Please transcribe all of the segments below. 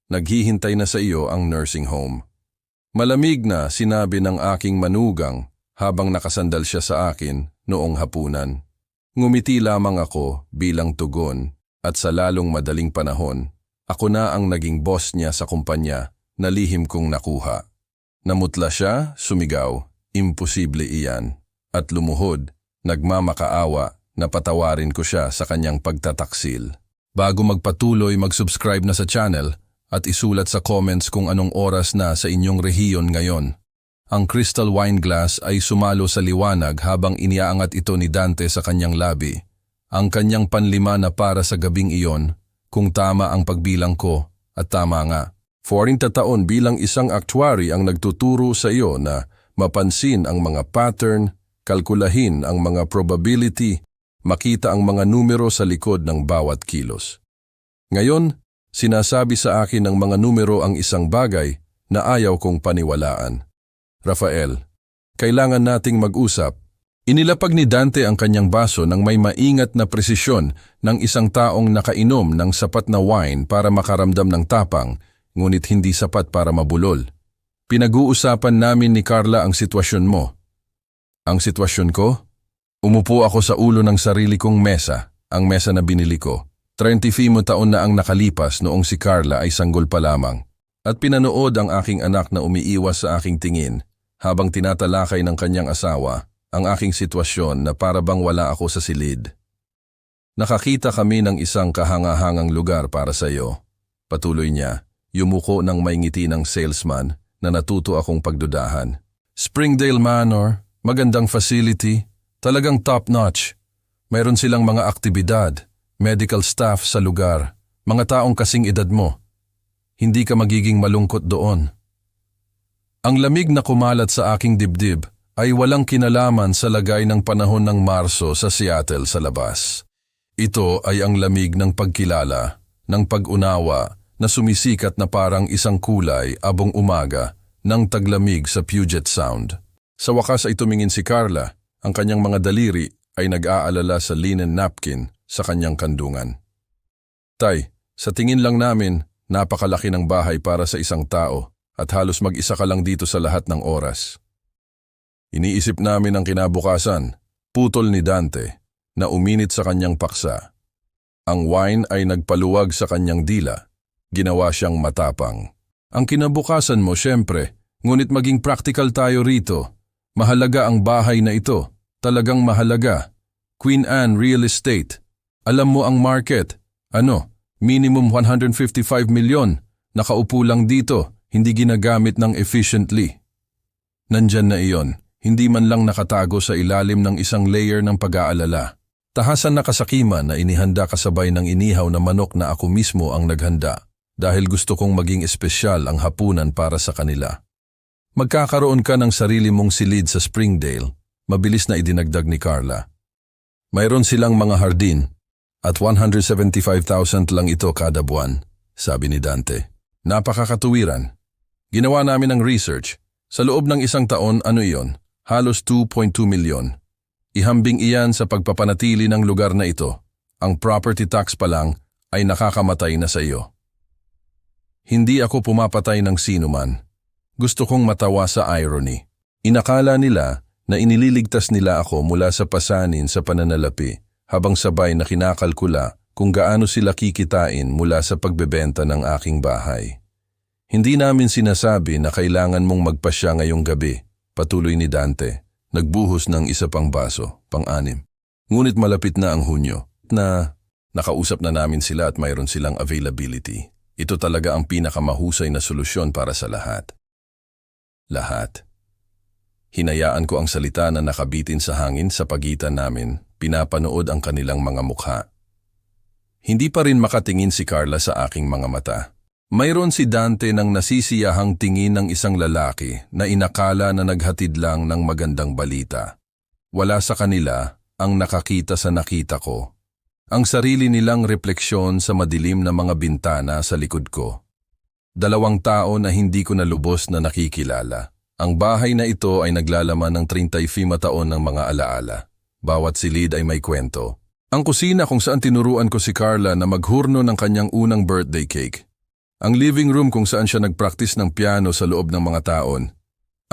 Naghihintay na sa iyo ang nursing home. Malamig na sinabi ng aking manugang habang nakasandal siya sa akin noong hapunan. Ngumiti lamang ako bilang tugon at sa lalong madaling panahon, ako na ang naging boss niya sa kumpanya na lihim kong nakuha. Namutla siya, sumigaw, imposible iyan, at lumuhod, nagmamakaawa na patawarin ko siya sa kanyang pagtataksil. Bago magpatuloy, mag-subscribe na sa channel at isulat sa comments kung anong oras na sa inyong rehiyon ngayon. Ang crystal wine glass ay sumalo sa liwanag habang iniaangat ito ni Dante sa kanyang labi. Ang kanyang panlima na para sa gabing iyon, kung tama ang pagbilang ko, at tama nga. 40 taon bilang isang actuary ang nagtuturo sa iyo na mapansin ang mga pattern, kalkulahin ang mga probability, makita ang mga numero sa likod ng bawat kilos. Ngayon, sinasabi sa akin ng mga numero ang isang bagay na ayaw kong paniwalaan. Rafael, kailangan nating mag-usap. Inilapag ni Dante ang kanyang baso ng may maingat na presisyon ng isang taong nakainom ng sapat na wine para makaramdam ng tapang, ngunit hindi sapat para mabulol. Pinag-uusapan namin ni Carla ang sitwasyon mo. Ang sitwasyon ko? Umupo ako sa ulo ng sarili kong mesa, ang mesa na binili ko. 35 taon na ang nakalipas noong si Carla ay sanggol pa lamang. At pinanood ang aking anak na umiiwas sa aking tingin habang tinatalakay ng kanyang asawa ang aking sitwasyon na para bang wala ako sa silid. Nakakita kami ng isang kahangahangang lugar para sa iyo. Patuloy niya, yumuko ng may ngiti ng salesman na natuto akong pagdudahan. Springdale Manor, magandang facility, talagang top-notch. Mayroon silang mga aktibidad, medical staff sa lugar, mga taong kasing edad mo. Hindi ka magiging malungkot doon. Ang lamig na kumalat sa aking dibdib ay walang kinalaman sa lagay ng panahon ng Marso sa Seattle sa labas. Ito ay ang lamig ng pagkilala, ng pag-unawa na sumisikat na parang isang kulay abong umaga ng taglamig sa Puget Sound. Sa wakas ay tumingin si Carla, ang kanyang mga daliri ay nag-aalala sa linen napkin sa kanyang kandungan. Tay, sa tingin lang namin, napakalaki ng bahay para sa isang tao at halos mag-isa ka lang dito sa lahat ng oras. Iniisip namin ang kinabukasan, putol ni Dante, na uminit sa kanyang paksa. Ang wine ay nagpaluwag sa kanyang dila, ginawa siyang matapang. Ang kinabukasan mo siyempre, ngunit maging practical tayo rito. Mahalaga ang bahay na ito, talagang mahalaga. Queen Anne Real Estate. Alam mo ang market. Ano? Minimum 155 milyon. Nakaupo lang dito, hindi ginagamit ng efficiently. Nandyan na iyon. Hindi man lang nakatago sa ilalim ng isang layer ng pag-aalala. Tahasan na kasakiman na inihanda kasabay ng inihaw na manok na ako mismo ang naghanda dahil gusto kong maging espesyal ang hapunan para sa kanila. Magkakaroon ka ng sarili mong silid sa Springdale, mabilis na idinagdag ni Carla. Mayroon silang mga hardin at 175,000 lang ito kada buwan, sabi ni Dante. Napakakatuwiran. Ginawa namin ng research. Sa loob ng isang taon, ano iyon? Halos 2.2 milyon. Ihambing iyan sa pagpapanatili ng lugar na ito. Ang property tax pa lang ay nakakamatay na sa iyo. Hindi ako pumapatay ng sinuman. Gusto kong matawa sa irony. Inakala nila na inililigtas nila ako mula sa pasanin sa pananalapi habang sabay na kinakalkula kung gaano sila kikitain mula sa pagbebenta ng aking bahay. Hindi namin sinasabi na kailangan mong magpasya ngayong gabi, patuloy ni Dante, nagbuhos ng isa pang baso, pang-anim. Ngunit malapit na ang Hunyo na nakausap na namin sila at mayroon silang availability. Ito talaga ang pinakamahusay na solusyon para sa lahat. Lahat. Hinayaan ko ang salita na nakabitin sa hangin sa pagitan namin, pinapanood ang kanilang mga mukha. Hindi pa rin makatingin si Carla sa aking mga mata. Mayroon si Dante ng nasisiyahang tingin ng isang lalaki na inakala na naghatid lang ng magandang balita. Wala sa kanila ang nakakita sa nakita ko. Ang sarili nilang refleksyon sa madilim na mga bintana sa likod ko. 2 tao na hindi ko na lubos na nakikilala. Ang bahay na ito ay naglalaman ng 35 taon ng mga alaala. Bawat silid ay may kwento. Ang kusina kung saan tinuruan ko si Carla na maghurno ng kanyang unang birthday cake. Ang living room kung saan siya nagpractice ng piano sa loob ng mga taon.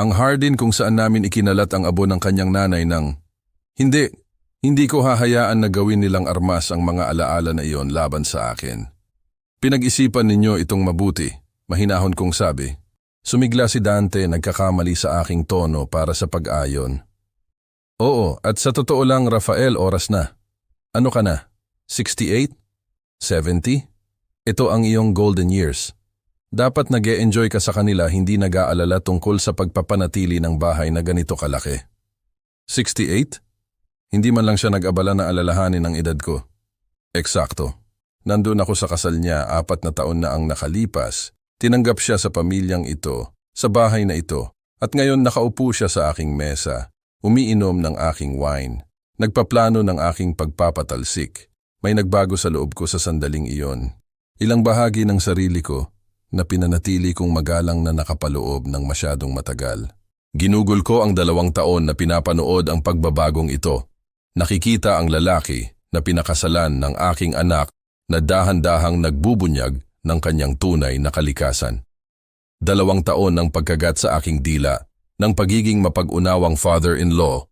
Ang hardin kung saan namin ikinalat ang abo ng kanyang nanay ng, hindi ko hahayaan na gawin nilang armas ang mga alaala na iyon laban sa akin. Pinag-isipan ninyo itong mabuti, mahinahon kong sabi. Sumigla si Dante, nagkakamali sa aking tono para sa pag-ayon. Oo, at sa totoo lang, Rafael, oras na. Ano ka na? 68? 70? Ito ang iyong golden years. Dapat nag-e-enjoy ka sa kanila, hindi nag-aalala tungkol sa pagpapanatili ng bahay na ganito kalaki. 68? Hindi man lang siya nag-abala na alalahanin ang edad ko. Eksakto. Nandun ako sa kasal niya, 4 na taon na ang nakalipas. Tinanggap siya sa pamilyang ito, sa bahay na ito, at ngayon nakaupo siya sa aking mesa, umiinom ng aking wine. Nagpaplano ng aking pagpapatalsik. May nagbago sa loob ko sa sandaling iyon. Ilang bahagi ng sarili ko na pinanatili kong magalang na nakapaloob ng masyadong matagal. Ginugol ko ang 2 taon na pinapanood ang pagbabagong ito. Nakikita ang lalaki na pinakasalan ng aking anak na dahan-dahang nagbubunyag ng kanyang tunay na kalikasan. 2 taon ng pagkagat sa aking dila, ng pagiging mapag-unawang father-in-law,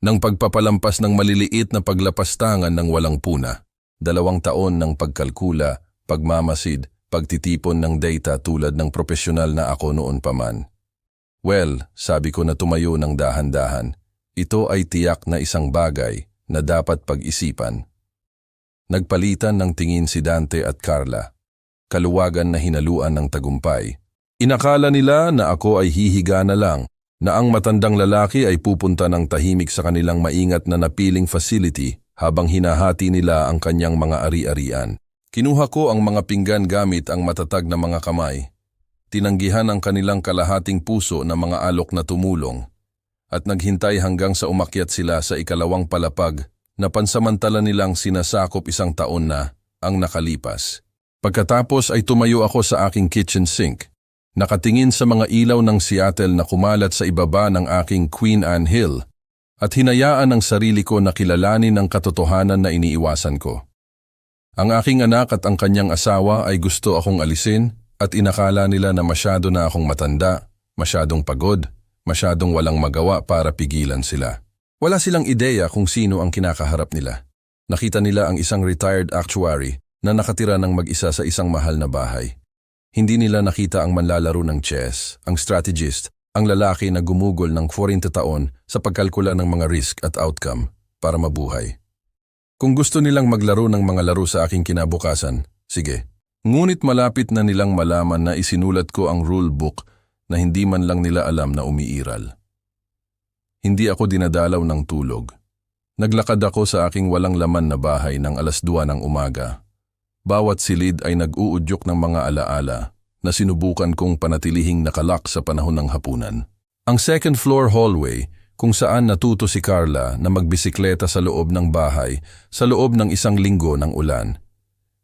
ng pagpapalampas ng maliliit na paglapastangan ng walang puna, 2 taon ng pagkalkula, pagmamasid, pagtitipon ng data tulad ng profesional na ako noon pa man. Well, sabi ko na tumayo ng dahan-dahan, ito ay tiyak na isang bagay na dapat pag-isipan. Nagpalitan ng tingin si Dante at Carla, kaluwagan na hinaluan ng tagumpay. Inakala nila na ako ay hihiga na lang, na ang matandang lalaki ay pupunta ng tahimik sa kanilang maingat na napiling facility habang hinahati nila ang kanyang mga ari-arian. Kinuha ko ang mga pinggan gamit ang matatag na mga kamay. Tinanggihan ang kanilang kalahating puso na mga alok na tumulong at naghintay hanggang sa umakyat sila sa 2nd palapag na pansamantala nilang sinasakop 1 taon na ang nakalipas. Pagkatapos ay tumayo ako sa aking kitchen sink, nakatingin sa mga ilaw ng Seattle na kumalat sa ibaba ng aking Queen Anne Hill at hinayaan ang sarili ko na kilalanin ang katotohanan na iniiwasan ko. Ang aking anak at ang kanyang asawa ay gusto akong alisin at inakala nila na masyado na akong matanda, masyadong pagod, masyadong walang magawa para pigilan sila. Wala silang ideya kung sino ang kinakaharap nila. Nakita nila ang isang retired actuary na nakatira ng mag-isa sa isang mahal na bahay. Hindi nila nakita ang manlalaro ng chess, ang strategist, ang lalaki na gumugol ng 40 taon sa pagkalkula ng mga risk at outcome para mabuhay. Kung gusto nilang maglaro ng mga laro sa aking kinabukasan, sige. Ngunit malapit na nilang malaman na isinulat ko ang rule book na hindi man lang nila alam na umiiral. Hindi ako dinadalaw ng tulog. Naglakad ako sa aking walang laman na bahay ng 2:00 ng umaga. Bawat silid ay nag-uudyok ng mga alaala na sinubukan kong panatilihing nakalak sa panahon ng hapunan. Ang 2nd floor hallway kung saan natuto si Carla na magbisikleta sa loob ng bahay sa loob ng 1 linggo ng ulan.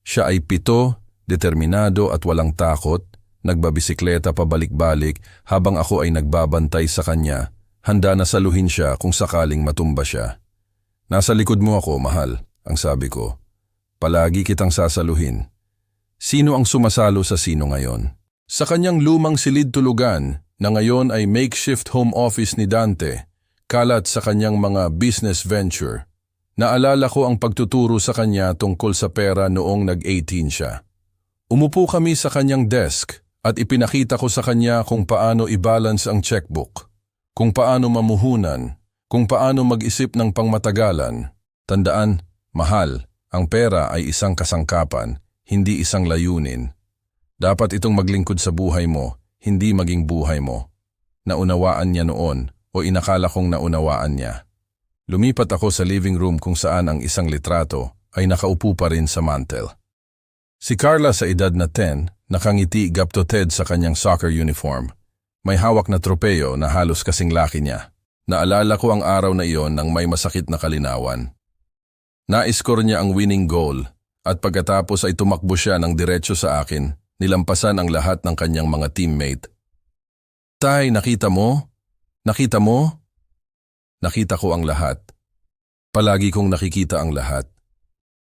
Siya ay 7, determinado at walang takot, nagbabisikleta pabalik-balik habang ako ay nagbabantay sa kanya, handa na saluhin siya kung sakaling matumba siya. Nasa likod mo ako, mahal, ang sabi ko. Palagi kitang sasaluhin. Sino ang sumasalo sa sino ngayon? Sa kanyang lumang silid tulugan na ngayon ay makeshift home office ni Dante, kalat sa kanyang mga business venture. Naalala ko ang pagtuturo sa kanya tungkol sa pera noong nag-18 siya. Umupo kami sa kanyang desk at ipinakita ko sa kanya kung paano i-balance ang checkbook, kung paano mamuhunan, kung paano mag-isip ng pangmatagalan. Tandaan, mahal, ang pera ay isang kasangkapan, hindi isang layunin. Dapat itong maglingkod sa buhay mo, hindi maging buhay mo. Naunawaan niya noon o inakala kong naunawaan niya. Lumipat ako sa living room kung saan ang isang litrato ay nakaupo pa rin sa mantel. Si Carla sa edad na 10, nakangiti gaptoted sa kanyang soccer uniform. May hawak na tropeyo na halos kasing laki niya. Naalala ko ang araw na iyon nang may masakit na kalinawan. Na-score niya ang winning goal at pagkatapos ay tumakbo siya ng diretso sa akin, nilampasan ang lahat ng kanyang mga teammate. Tay, nakita mo? Nakita mo? Nakita ko ang lahat. Palagi kong nakikita ang lahat.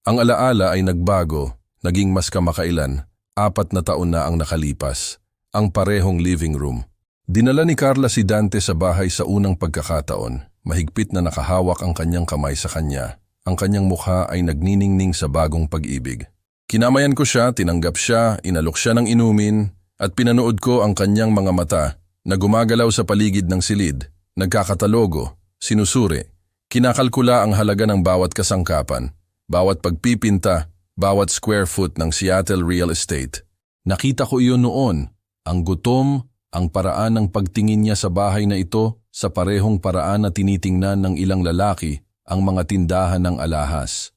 Ang alaala ay nagbago, naging mas kamakailan 4 na taon na ang nakalipas, ang parehong living room. Dinala ni Carla si Dante sa bahay sa unang pagkakataon. Mahigpit na nakahawak ang kanyang kamay sa kanya. Ang kanyang mukha ay nagniningning sa bagong pag-ibig. Kinamayan ko siya, tinanggap siya, inalok siya ng inumin, at pinanood ko ang kanyang mga mata na gumagalaw sa paligid ng silid, nagkakatalogo, sinusuri. Kinakalkula ang halaga ng bawat kasangkapan, bawat pagpipinta, bawat square foot ng Seattle real estate. Nakita ko iyon noon, ang gutom, ang paraan ng pagtingin niya sa bahay na ito sa parehong paraan na tinitingnan ng ilang lalaki ang mga tindahan ng alahas.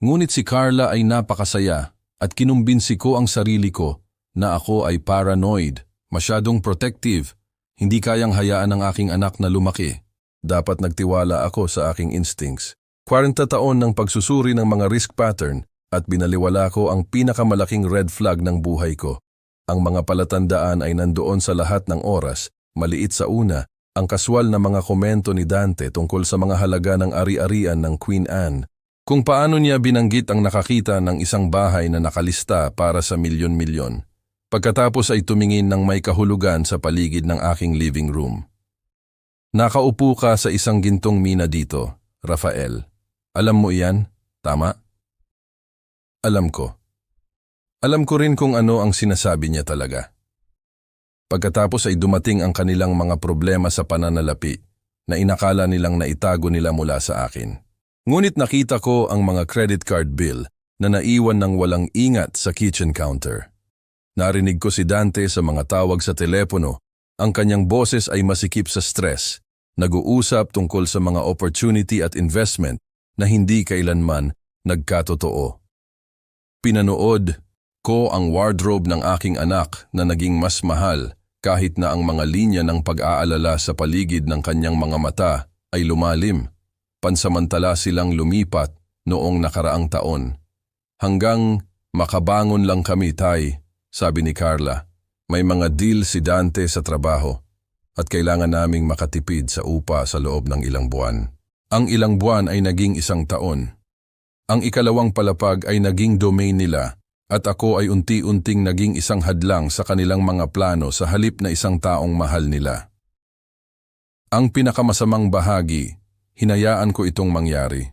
Ngunit si Carla ay napakasaya at kinumbinsi ko ang sarili ko na ako ay paranoid, masyadong protective, hindi kayang hayaan ng aking anak na lumaki. Dapat nagtiwala ako sa aking instincts. 40 taon ng pagsusuri ng mga risk pattern at binaliwala ko ang pinakamalaking red flag ng buhay ko. Ang mga palatandaan ay nandoon sa lahat ng oras, maliit sa una, ang kaswal na mga komento ni Dante tungkol sa mga halaga ng ari-arian ng Queen Anne, kung paano niya binanggit ang nakakita ng isang bahay na nakalista para sa milyon-milyon. Pagkatapos ay tumingin ng may kahulugan sa paligid ng aking living room. Nakaupo ka sa isang gintong mina dito, Rafael. Alam mo iyan? Tama? Alam ko. Alam ko rin kung ano ang sinasabi niya talaga. Pagkatapos ay dumating ang kanilang mga problema sa pananalapi na inakala nilang naitago nila mula sa akin. Ngunit nakita ko ang mga credit card bill na naiwan ng walang ingat sa kitchen counter. Narinig ko si Dante sa mga tawag sa telepono. Ang kanyang boses ay masikip sa stress. Nag-uusap tungkol sa mga opportunity at investment na hindi kailanman nagkatotoo. Pinanood ko ang wardrobe ng aking anak na naging mas mahal kahit na ang mga linya ng pag-aalala sa paligid ng kanyang mga mata ay lumalim. Pansamantala silang lumipat noong nakaraang taon. Hanggang makabangon lang kami, Tay, sabi ni Carla. May mga deal si Dante sa trabaho at kailangan naming makatipid sa upa sa loob ng ilang buwan. Ang ilang buwan ay naging 1 taon. Ang ikalawang palapag ay naging domain nila at ako ay unti-unting naging isang hadlang sa kanilang mga plano sa halip na isang taong mahal nila. Ang pinakamasamang bahagi, hinayaan ko itong mangyari.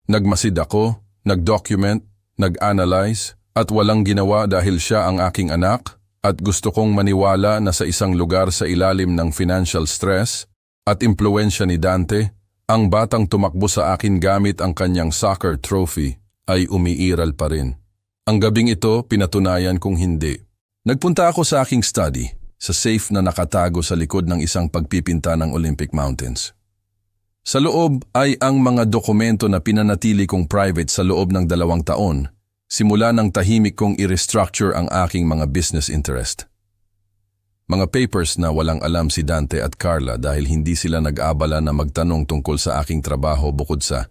Nagmasid ako, nag-document, nag-analyze, at walang ginawa dahil siya ang aking anak at gusto kong maniwala na sa isang lugar sa ilalim ng financial stress at impluensya ni Dante, ang batang tumakbo sa akin gamit ang kanyang soccer trophy ay umiiral pa rin. Ang gabing ito, pinatunayan kong hindi. Nagpunta ako sa aking study, sa safe na nakatago sa likod ng isang pagpipinta ng Olympic Mountains. Sa loob ay ang mga dokumento na pinanatili kong private sa loob ng 2 taon, simula ng tahimik kong i-restructure ang aking mga business interest. Mga papers na walang alam si Dante at Carla dahil hindi sila nag-abala na magtanong tungkol sa aking trabaho bukod sa,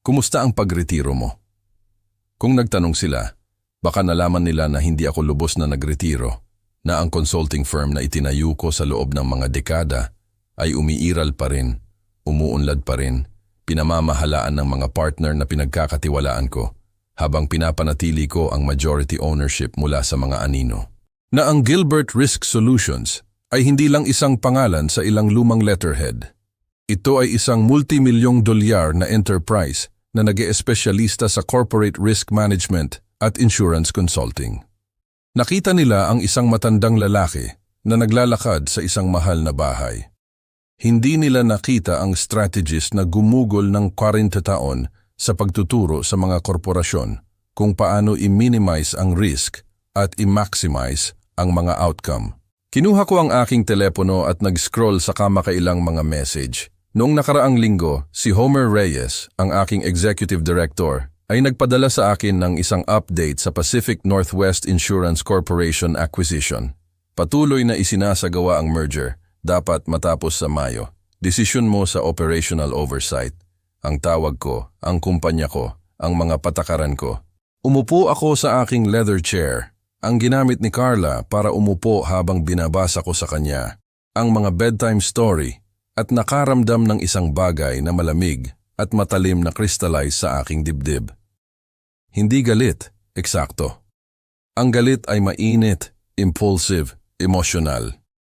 "Kumusta ang pagretiro mo?" Kung nagtanong sila, baka nalaman nila na hindi ako lubos na nagretiro, na ang consulting firm na itinayo ko sa loob ng mga dekada ay umiiral pa rin, umuunlad pa rin, pinamamahalaan ng mga partner na pinagkakatiwalaan ko, habang pinapanatili ko ang majority ownership mula sa mga anino. Na ang Gilbert Risk Solutions ay hindi lang isang pangalan sa ilang lumang letterhead. Ito ay isang multimilyong dolyar na enterprise na nag-eespesyalista sa corporate risk management at insurance consulting. Nakita nila ang isang matandang lalaki na naglalakad sa isang mahal na bahay. Hindi nila nakita ang strategist na gumugol ng 40 taon sa pagtuturo sa mga korporasyon kung paano i-minimize ang risk at i-maximize ang mga outcome. Kinuha ko ang aking telepono at nag-scroll sa kamakailang mga message. Noong nakaraang linggo, si Homer Reyes, ang aking executive director, ay nagpadala sa akin ng isang update sa Pacific Northwest Insurance Corporation acquisition. Patuloy na isinasagawa ang merger, dapat matapos sa Mayo. Desisyon mo sa operational oversight. Ang tawag ko, ang kumpanya ko, ang mga patakaran ko. Umupo ako sa aking leather chair, ang ginamit ni Carla para umupo habang binabasa ko sa kanya ang mga bedtime story at nakaramdam ng isang bagay na malamig at matalim na crystallize sa aking dibdib. Hindi galit, eksakto. Ang galit ay mainit, impulsive, emotional.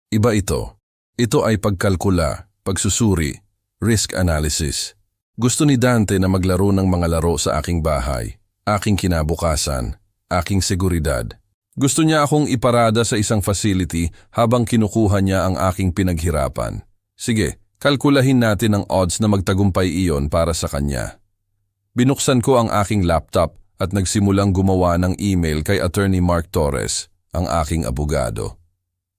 Iba ito. Ito ay pagkalkula, pagsusuri, risk analysis. Gusto ni Dante na maglaro ng mga laro sa aking bahay, aking kinabukasan, aking seguridad. Gusto niya akong iparada sa isang facility habang kinukuha niya ang aking pinaghirapan. Sige, kalkulahin natin ang odds na magtagumpay iyon para sa kanya. Binuksan ko ang aking laptop at nagsimulang gumawa ng email kay Attorney Mark Torres, ang aking abogado.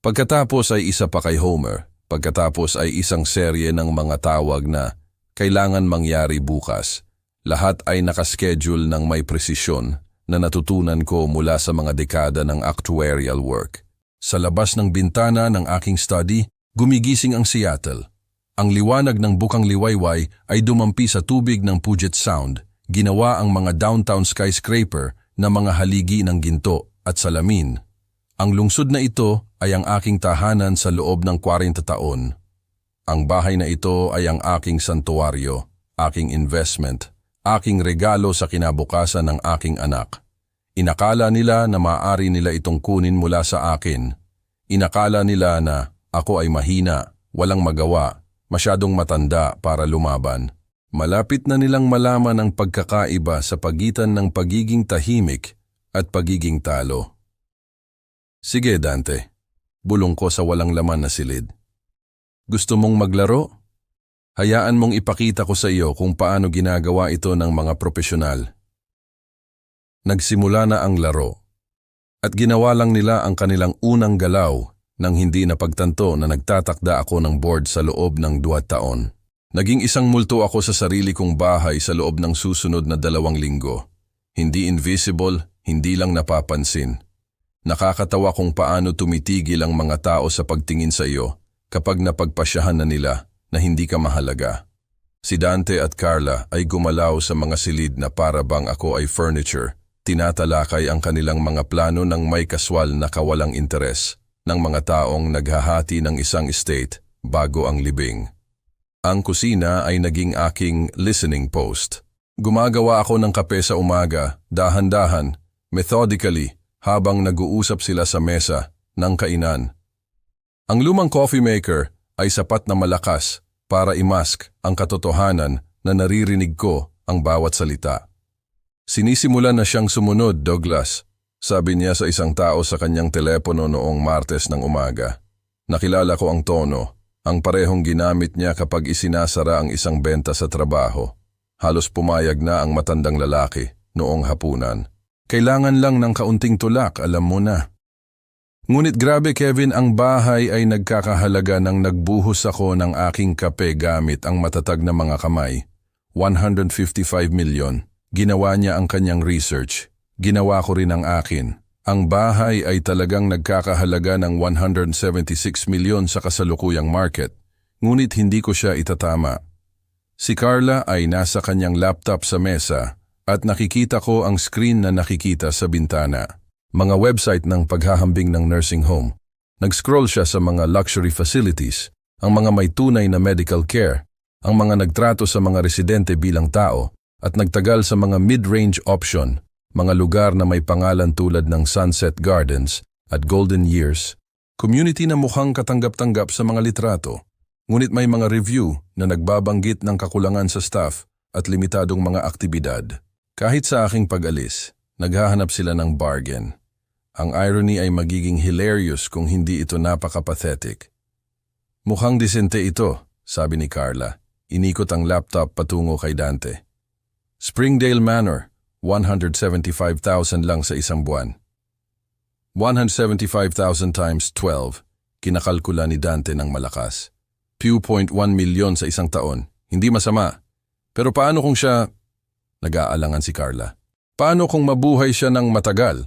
Pagkatapos ay isa pa kay Homer, pagkatapos ay isang serye ng mga tawag na kailangan mangyari bukas. Lahat ay nakaschedule ng may presisyon na natutunan ko mula sa mga dekada ng actuarial work. Sa labas ng bintana ng aking study, gumigising ang Seattle. Ang liwanag ng bukang liwayway ay dumampi sa tubig ng Puget Sound. Ginawa ang mga downtown skyscraper na mga haligi ng ginto at salamin. Ang lungsod na ito ay ang aking tahanan sa loob ng 40 taon. Ang bahay na ito ay ang aking santuaryo, aking investment, aking regalo sa kinabukasan ng aking anak. Inakala nila na maaari nila itong kunin mula sa akin. Inakala nila na ako ay mahina, walang magawa, masyadong matanda para lumaban. Malapit na nilang malaman ang pagkakaiba sa pagitan ng pagiging tahimik at pagiging talo. Sige, Dante. Bulong ko sa walang laman na silid. Gusto mong maglaro? Hayaan mong ipakita ko sa iyo kung paano ginagawa ito ng mga profesional. Nagsimula na ang laro. At ginawa lang nila ang kanilang unang galaw nang hindi napagtanto na nagtatakda ako ng board sa loob ng 2 taon. Naging isang multo ako sa sarili kong bahay sa loob ng susunod na 2 linggo. Hindi invisible, hindi lang napapansin. Nakakatawa kung paano tumitigil ang mga tao sa pagtingin sa iyo kapag napagpasyahan na nila na hindi ka mahalaga. Si Dante at Carla ay gumalaw sa mga silid na para bang ako ay furniture. Tinatalakay ang kanilang mga plano ng may kaswal na kawalang interes ng mga taong naghahati ng isang estate bago ang libing. Ang kusina ay naging aking listening post. Gumagawa ako ng kape sa umaga, dahan-dahan, methodically, habang nag-uusap sila sa mesa ng kainan. Ang lumang coffee maker ay sapat na malakas para imask ang katotohanan na naririnig ko ang bawat salita. Sinisimulan na siyang sumunod, Douglas, sabi niya sa isang tao sa kanyang telepono noong Martes ng umaga. Nakilala ko ang tono. Ang parehong ginamit niya kapag isinasara ang isang benta sa trabaho. Halos pumayag na ang matandang lalaki noong hapunan. Kailangan lang ng kaunting tulak, alam mo na. Ngunit grabe Kevin, ang bahay ay nagkakahalaga nang nagbuhos ako ng aking kape gamit ang matatag na mga kamay. 155 million. Ginawa niya ang kanyang research. Ginawa ko rin ang akin. Ang bahay ay talagang nagkakahalaga ng 176 milyon sa kasalukuyang market, ngunit hindi ko siya itatama. Si Carla ay nasa kanyang laptop sa mesa at nakikita ko ang screen na nakikita sa bintana. Mga website ng paghahambing ng nursing home. Nag-scroll siya sa mga luxury facilities, ang mga may tunay na medical care, ang mga nagtrato sa mga residente bilang tao, at nagtagal sa mga mid-range option, mga lugar na may pangalan tulad ng Sunset Gardens at Golden Years, community na mukhang katanggap-tanggap sa mga litrato, ngunit may mga review na nagbabanggit ng kakulangan sa staff at limitadong mga aktibidad. Kahit sa aking pag-alis, naghahanap sila ng bargain. Ang irony ay magiging hilarious kung hindi ito napaka-pathetic. Mukhang disente ito, sabi ni Carla. Inikot ang laptop patungo kay Dante. Springdale Manor. 175,000 lang sa isang buwan. 175,000 times 12, kinakalkula ni Dante ng malakas. 2.1 milyon sa isang taon. Hindi masama. Pero paano kung siya... Nag-aalangan si Carla. Paano kung mabuhay siya ng matagal?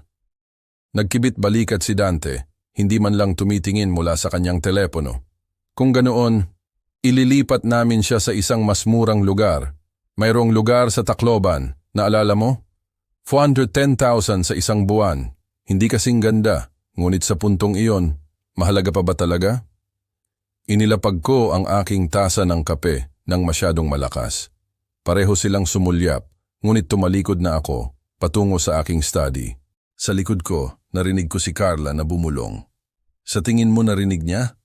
Nagkibit balikat si Dante, hindi man lang tumitingin mula sa kanyang telepono. Kung ganoon, ililipat namin siya sa isang mas murang lugar. Mayroong lugar sa Tacloban, naalala mo? 410,000 sa isang buwan. Hindi kasing ganda, ngunit sa puntong iyon, mahalaga pa ba talaga? Inilapag ko ang aking tasa ng kape nang masyadong malakas. Pareho silang sumulyap, ngunit tumalikod na ako, patungo sa aking study. Sa likod ko, narinig ko si Carla na bumulong. Sa tingin mo narinig niya?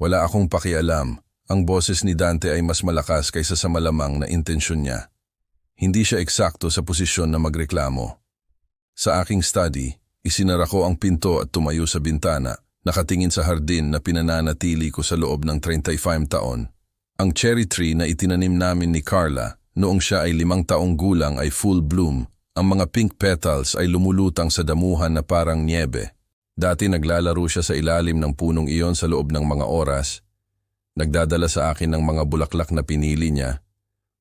Wala akong pakialam. Ang boses ni Dante ay mas malakas kaysa sa malamang na intensyon niya. Hindi siya eksakto sa posisyon na magreklamo. Sa aking study, isinara ko ang pinto at tumayo sa bintana, nakatingin sa hardin na pinananatili ko sa loob ng 35 taon. Ang cherry tree na itinanim namin ni Carla noong siya ay 5 taong gulang ay full bloom. Ang mga pink petals ay lumulutang sa damuhan na parang niebe. Dati naglalaro siya sa ilalim ng punong iyon sa loob ng mga oras. Nagdadala sa akin ng mga bulaklak na pinili niya.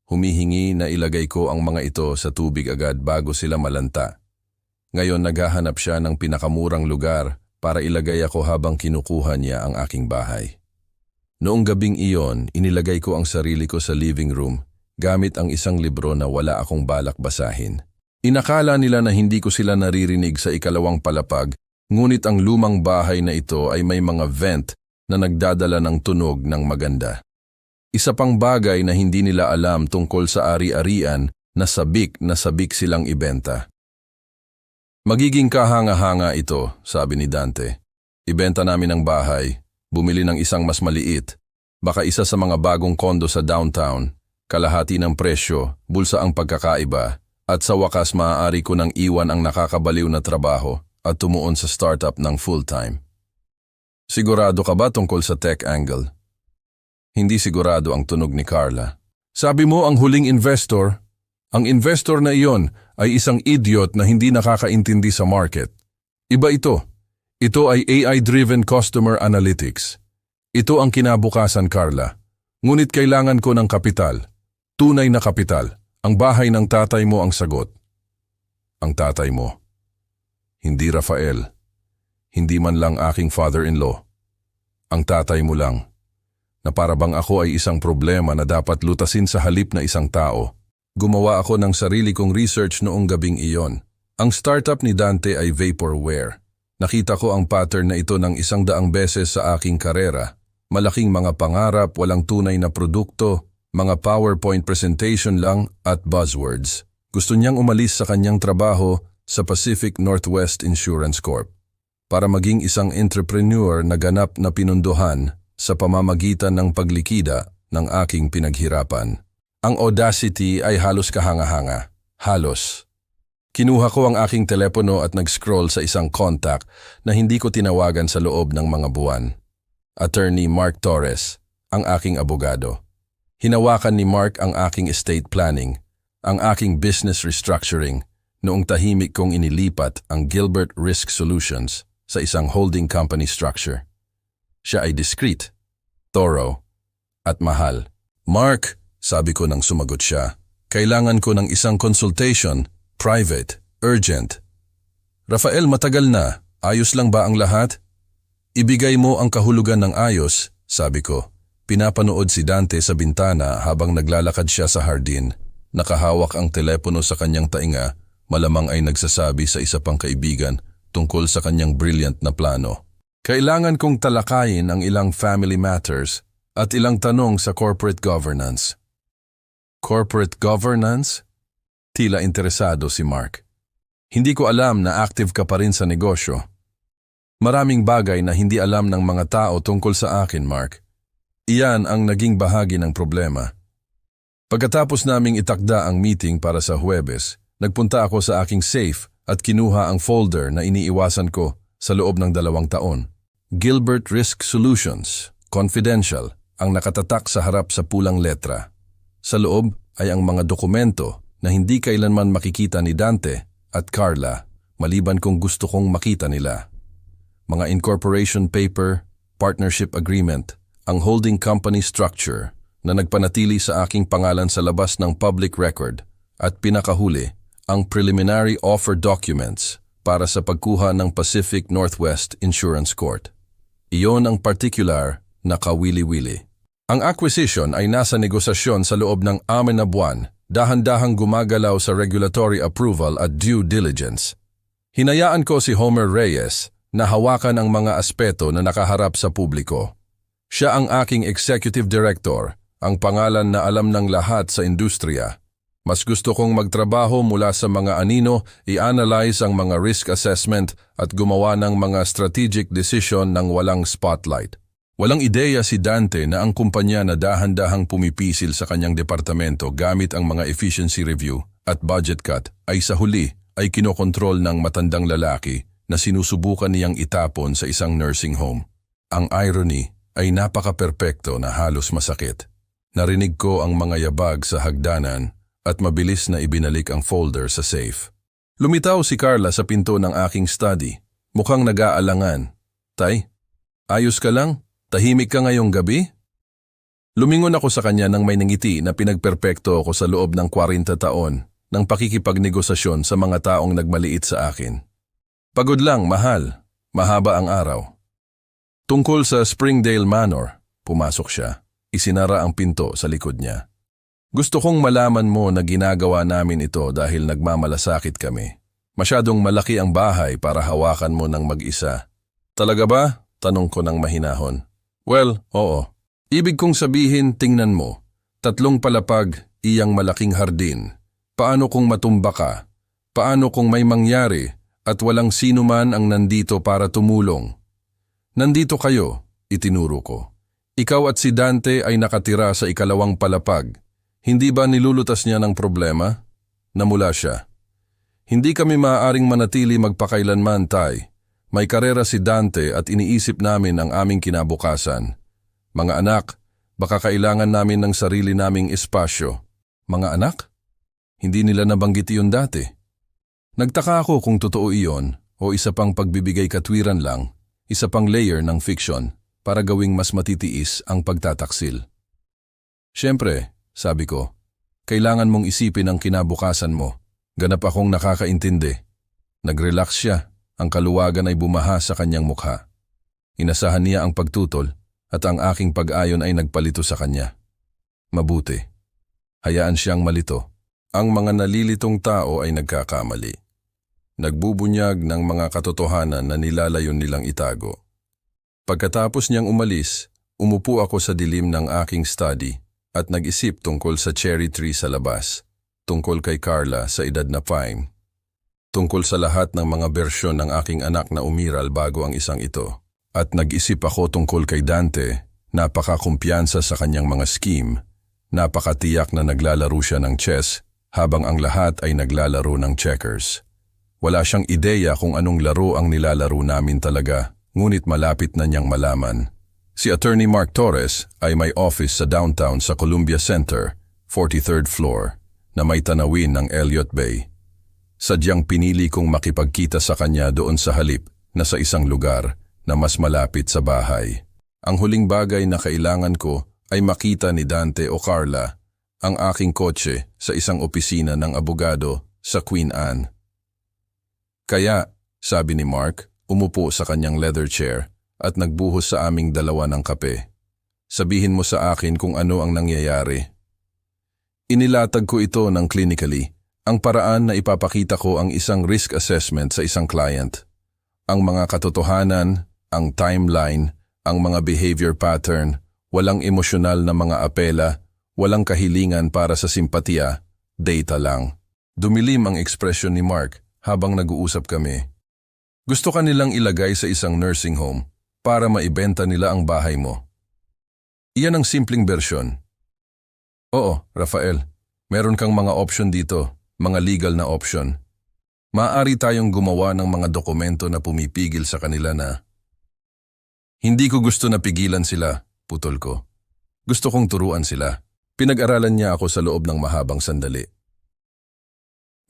Humihingi na ilagay ko ang mga ito sa tubig agad bago sila malanta. Ngayon naghahanap siya ng pinakamurang lugar para ilagay ako habang kinukuha niya ang aking bahay. Noong gabing iyon, inilagay ko ang sarili ko sa living room gamit ang isang libro na wala akong balak basahin. Inakala nila na hindi ko sila naririnig sa ikalawang palapag, ngunit ang lumang bahay na ito ay may mga vent na nagdadala ng tunog ng maganda. Isa pang bagay na hindi nila alam tungkol sa ari-arian na sabik silang ibenta. Magiging kahanga-hanga ito, sabi ni Dante. Ibenta namin ang bahay, bumili ng isang mas maliit, baka isa sa mga bagong kondo sa downtown, kalahati ng presyo, bulsa ang pagkakaiba, at sa wakas maaari ko nang iwan ang nakakabaliw na trabaho at tumuon sa startup ng full-time. Sigurado ka ba tungkol sa tech angle? Hindi sigurado ang tunog ni Carla. Sabi mo ang huling investor? Ang investor na iyon ay isang idiot na hindi nakakaintindi sa market. Iba ito. Ito ay AI-driven customer analytics. Ito ang kinabukasan, Carla. Ngunit kailangan ko ng kapital. Tunay na kapital. Ang bahay ng tatay mo ang sagot. Ang tatay mo. Hindi Rafael. Hindi man lang aking father-in-law. Ang tatay mo lang. Na para bang ako ay isang problema na dapat lutasin sa halip na isang tao. Gumawa ako ng sarili kong research noong gabing iyon. Ang startup ni Dante ay vaporware. Nakita ko ang pattern na ito ng 100 beses sa aking karera. Malaking mga pangarap, walang tunay na produkto, mga PowerPoint presentation lang at buzzwords. Gusto niyang umalis sa kanyang trabaho sa Pacific Northwest Insurance Corp. Para maging isang entrepreneur na ganap na pinunduhan sa pamamagitan ng paglikida ng aking pinaghirapan. Ang audacity ay halos kahanga-hanga. Halos. Kinuha ko ang aking telepono at nag-scroll sa isang contact na hindi ko tinawagan sa loob ng mga buwan. Attorney Mark Torres, ang aking abogado. Hinawakan ni Mark ang aking estate planning, ang aking business restructuring, noong tahimik kong inilipat ang Gilbert Risk Solutions sa isang holding company structure. Siya ay discreet, thorough, at mahal. Mark, sabi ko nang sumagot siya, kailangan ko ng isang consultation, private, urgent. Rafael, matagal na. Ayos lang ba ang lahat? Ibigay mo ang kahulugan ng ayos, sabi ko. Pinapanood si Dante sa bintana habang naglalakad siya sa hardin. Nakahawak ang telepono sa kanyang tainga, malamang ay nagsasabi sa isa pang kaibigan tungkol sa kanyang brilliant na plano. Kailangan kong talakayin ang ilang family matters at ilang tanong sa corporate governance. Corporate governance? Tila interesado si Mark. Hindi ko alam na active ka pa rin sa negosyo. Maraming bagay na hindi alam ng mga tao tungkol sa akin, Mark. Iyan ang naging bahagi ng problema. Pagkatapos naming itakda ang meeting para sa Huwebes, nagpunta ako sa aking safe at kinuha ang folder na iniiwasan ko sa loob ng 2 taon. Gilbert Risk Solutions, confidential, ang nakatatak sa harap sa pulang letra. Sa loob ay ang mga dokumento na hindi kailanman makikita ni Dante at Carla, maliban kung gusto kong makita nila. Mga incorporation paper, partnership agreement, ang holding company structure na nagpanatili sa aking pangalan sa labas ng public record at pinakahuli, ang preliminary offer documents para sa pagkuha ng Pacific Northwest Insurance Court. Iyon ang particular na kawili-wili. Ang acquisition ay nasa negosasyon sa loob ng 6 na buwan, dahan-dahang gumagalaw sa regulatory approval at due diligence. Hinayaan ko si Homer Reyes na hawakan ang mga aspeto na nakaharap sa publiko. Siya ang aking executive director, ang pangalan na alam ng lahat sa industriya. Mas gusto kong magtrabaho mula sa mga anino, i-analyze ang mga risk assessment at gumawa ng mga strategic decision ng walang spotlight. Walang ideya si Dante na ang kumpanya na dahan-dahang pumipisil sa kanyang departamento gamit ang mga efficiency review at budget cut ay sa huli ay kinokontrol ng matandang lalaki na sinusubukan niyang itapon sa isang nursing home. Ang irony ay napaka-perpekto na halos masakit. Narinig ko ang mga yabag sa hagdanan at mabilis na ibinalik ang folder sa safe. Lumitaw si Carla sa pinto ng aking study. Mukhang nag-aalangan. Tay, ayos ka lang? Tahimik ka ngayong gabi? Lumingon ako sa kanya nang may nangiti na pinagperpekto ako sa loob ng 40 taon ng pakikipagnegosasyon sa mga taong nagmaliit sa akin. Pagod lang, mahal. Mahaba ang araw. Tungkol sa Springdale Manor, pumasok siya. Isinara ang pinto sa likod niya. Gusto kong malaman mo na ginagawa namin ito dahil nagmamalasakit kami. Masyadong malaki ang bahay para hawakan mo ng mag-isa. Talaga ba? Tanong ko ng mahinahon. Well, oo. Ibig kong sabihin, tingnan mo. 3 palapag, iyang malaking hardin. Paano kung matumba ka? Paano kung may mangyari at walang sino man ang nandito para tumulong? Nandito kayo, itinuro ko. Ikaw at si Dante ay nakatira sa 2nd palapag. Hindi ba nilulutas niya ng problema? Namula siya. Hindi kami maaaring manatili magpakailanman, Tay. May karera si Dante at iniisip namin ang aming kinabukasan. Mga anak, baka kailangan namin ng sarili naming espasyo. Mga anak? Hindi nila nabanggit iyon dati. Nagtaka ako kung totoo iyon o isa pang pagbibigay katwiran lang, isa pang layer ng fiction para gawing mas matitiis ang pagtataksil. Siyempre, sabi ko, kailangan mong isipin ang kinabukasan mo. Ganap akong nakakaintindi. Nag-relax siya, ang kaluwagan ay bumaha sa kanyang mukha. Inasahan niya ang pagtutol at ang aking pag-ayon ay nagpalito sa kanya. Mabuti. Hayaan siyang malito. Ang mga nalilitong tao ay nagkakamali. Nagbubunyag ng mga katotohanan na nilalayon nilang itago. Pagkatapos niyang umalis, umupo ako sa dilim ng aking study at nag-isip tungkol sa cherry tree sa labas, tungkol kay Carla sa edad na 5, tungkol sa lahat ng mga bersyon ng aking anak na umiral bago ang isang ito. At nag-isip ako tungkol kay Dante, napakakumpiyansa sa kanyang mga scheme, napakatiyak na naglalaro siya ng chess habang ang lahat ay naglalaro ng checkers. Wala siyang ideya kung anong laro ang nilalaro namin talaga, ngunit malapit na niyang malaman. Si Attorney Mark Torres ay may office sa downtown sa Columbia Center, 43rd floor, na may tanawin ng Elliott Bay. Sadyang pinili kong makipagkita sa kanya doon sa halip na sa isang lugar na mas malapit sa bahay. Ang huling bagay na kailangan ko ay makita ni Dante o Carla ang aking kotse sa isang opisina ng abogado sa Queen Anne. Kaya, sabi ni Mark, umupo sa kanyang leather chair at nagbuhos sa aming dalawa ng kape. Sabihin mo sa akin kung ano ang nangyayari. Inilatag ko ito ng clinically, ang paraan na ipapakita ko ang isang risk assessment sa isang client. Ang mga katotohanan, ang timeline, ang mga behavior pattern, walang emosyonal na mga apela, walang kahilingan para sa simpatiya, data lang. Dumilim ang ekspresyon ni Mark habang nag-uusap kami. Gusto ka nilang ilagay sa isang nursing home para maibenta nila ang bahay mo. Iyan ang simpleng bersyon. Oo, Rafael, meron kang mga option dito, mga legal na option. Maaari tayong gumawa ng mga dokumento na pumipigil sa kanila na hindi ko gusto na pigilan sila, putol ko. Gusto kong turuan sila. Pinag-aralan niya ako sa loob ng mahabang sandali.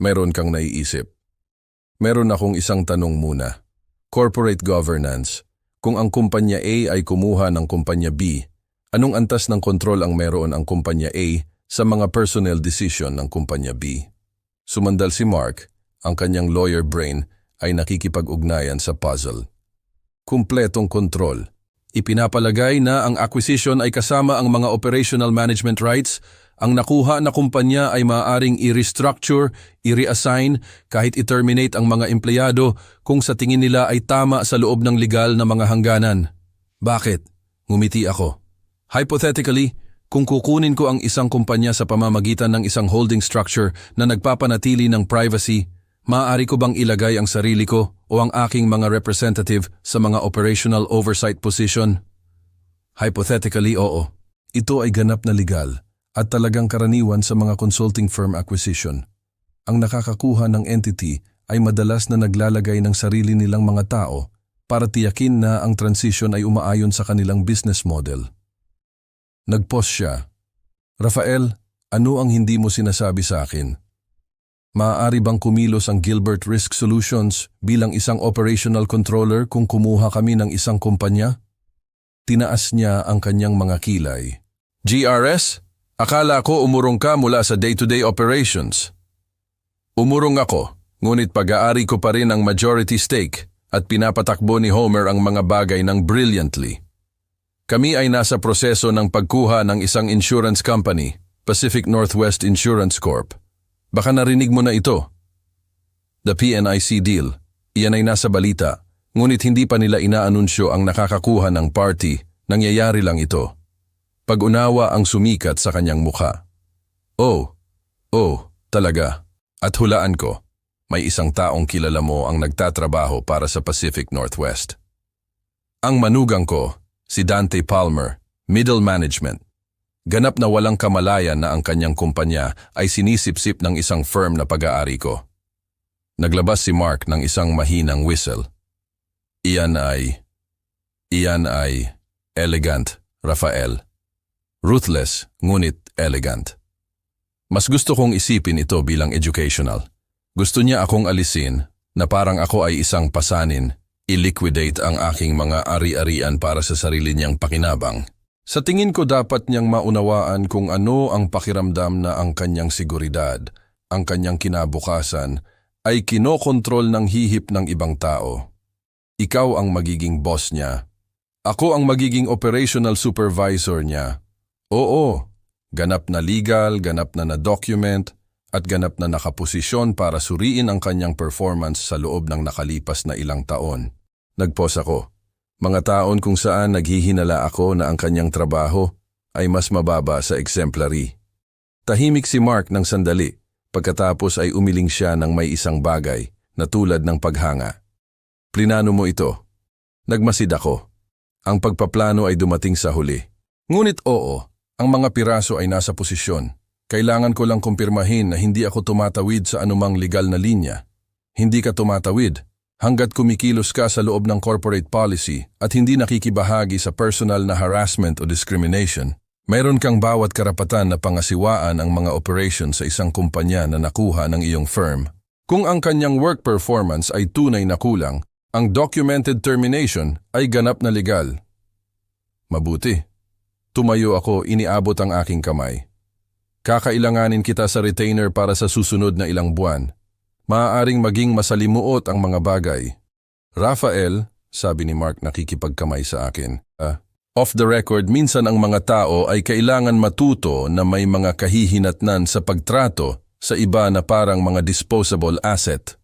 Meron kang naiisip. Meron akong isang tanong muna. Corporate governance. Kung ang kumpanya A ay kumuha ng kumpanya B, anong antas ng kontrol ang meron ang kumpanya A sa mga personnel decision ng kumpanya B? Sumandal si Mark, ang kanyang lawyer brain ay nakikipag-ugnayan sa puzzle. Kumpletong kontrol. Ipinapalagay na ang acquisition ay kasama ang mga operational management rights. Ang nakuha na kumpanya ay maaaring i-restructure, i-reassign, kahit i-terminate ang mga empleyado kung sa tingin nila ay tama sa loob ng legal na mga hangganan. Bakit? Ngumiti ako. Hypothetically, Kung kukunin ko ang isang kumpanya sa pamamagitan ng isang holding structure na nagpapanatili ng privacy, maaari ko bang ilagay ang sarili ko o ang aking mga representative sa mga operational oversight position? Hypothetically, oo. Ito ay ganap na legal at talagang karaniwan sa mga consulting firm acquisition. Ang nakakakuha ng entity ay madalas na naglalagay ng sarili nilang mga tao para tiyakin na ang transition ay umaayon sa kanilang business model. Nag-pause siya. Rafael, ano ang hindi mo sinasabi sa akin? Maaari bang kumilos ang Gilbert Risk Solutions bilang isang operational controller kung kumuha kami ng isang kumpanya? Tinaas niya ang kanyang mga kilay. GRS? Akala ko umurong ka mula sa day-to-day operations. Umurong ako, ngunit pag-aari ko pa rin ang majority stake at pinapatakbo ni Homer ang mga bagay ng brilliantly. Kami ay nasa proseso ng pagkuha ng isang insurance company, Pacific Northwest Insurance Corp. Baka narinig mo na ito. The PNIC deal, iyan ay nasa balita, ngunit hindi pa nila inaanunsyo ang nakakakuha ng party, nangyayari lang ito. Pag-unawa ang sumikat sa kanyang mukha. Oh, talaga. At hulaan ko, may isang taong kilala mo ang nagtatrabaho para sa Pacific Northwest. Ang manugang ko, si Dante Palmer, middle management. Ganap na walang kamalayan na ang kanyang kumpanya ay sinisipsip ng isang firm na pag-aari ko. Naglabas si Mark ng isang mahinang whistle. Iyan ay elegant, Rafael. Ruthless, ngunit elegant. Mas gusto kong isipin ito bilang educational. Gusto niya akong alisin na parang ako ay isang pasanin, i-liquidate ang aking mga ari-arian para sa sarili niyang pakinabang. Sa tingin ko dapat niyang maunawaan kung ano ang pakiramdam na ang kanyang seguridad, ang kanyang kinabukasan, ay kinokontrol ng hihip ng ibang tao. Ikaw ang magiging boss niya. Ako ang magiging operational supervisor niya. Oo, ganap na legal, ganap na na-document, at ganap na nakaposisyon para suriin ang kanyang performance sa loob ng nakalipas na ilang taon. Nagpause ako. Mga taon kung saan naghihinala ako na ang kanyang trabaho ay mas mababa sa exemplary. Tahimik si Mark ng sandali, pagkatapos ay umiling siya ng may isang bagay na tulad ng paghanga. Plinano mo ito. Nagmasid ako. Ang pagpaplano ay dumating sa huli. Ngunit oo, ang mga piraso ay nasa posisyon. Kailangan ko lang kumpirmahin na hindi ako tumatawid sa anumang legal na linya. Hindi ka tumatawid hanggat kumikilos ka sa loob ng corporate policy at hindi nakikibahagi sa personal na harassment o discrimination. Mayroon kang bawat karapatan na pangasiwaan ang mga operations sa isang kumpanya na nakuha ng iyong firm. Kung ang kanyang work performance ay tunay na kulang, ang documented termination ay ganap na legal. Mabuti. Tumayo ako, iniabot ang aking kamay. Kakailanganin kita sa retainer para sa susunod na ilang buwan. Maaaring maging masalimuot ang mga bagay. Rafael, sabi ni Mark nakikipagkamay sa akin. Off the record, minsan ang mga tao ay kailangan matuto na may mga kahihinatnan sa pagtrato sa iba na parang mga disposable asset.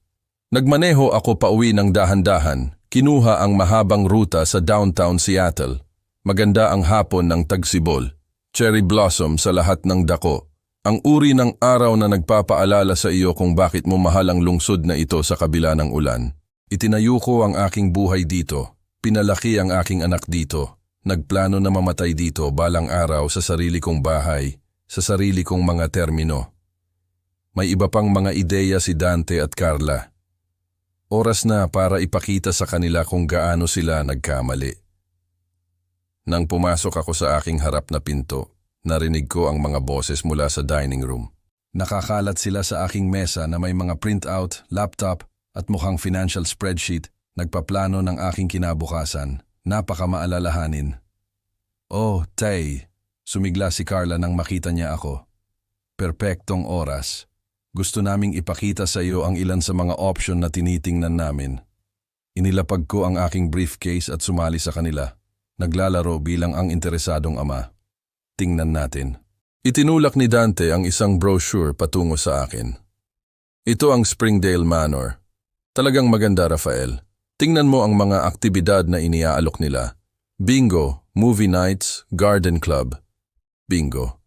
Nagmaneho ako pauwi ng dahan-dahan, kinuha ang mahabang ruta sa downtown Seattle. Maganda ang hapon ng tagsibol, cherry blossom sa lahat ng dako. Ang uri ng araw na nagpapaalala sa iyo kung bakit mo mahal ang lungsod na ito sa kabila ng ulan. Itinayo ko ang aking buhay dito, pinalaki ang aking anak dito, nagplano na mamatay dito balang araw sa sarili kong bahay, sa sarili kong mga termino. May iba pang mga ideya si Dante at Carla. Oras na para ipakita sa kanila kung gaano sila nagkamali. Nang pumasok ako sa aking harap na pinto, narinig ko ang mga boses mula sa dining room. Nakakalat sila sa aking mesa na may mga printout, laptop at mukhang financial spreadsheet, nagpaplano ng aking kinabukasan. Napakamaalalahanin. Oh, Tay, sumigla si Carla nang makita niya ako. Perpektong oras. Gusto naming ipakita sa iyo ang ilan sa mga option na tinitingnan namin. Inilapag ko ang aking briefcase at sumali sa kanila. Naglalaro bilang ang interesadong ama. Tingnan natin. Itinulak ni Dante ang isang brochure patungo sa akin. Ito ang Springdale Manor. Talagang maganda, Rafael. Tingnan mo ang mga aktibidad na iniaalok nila. Bingo, movie nights, garden club. Bingo.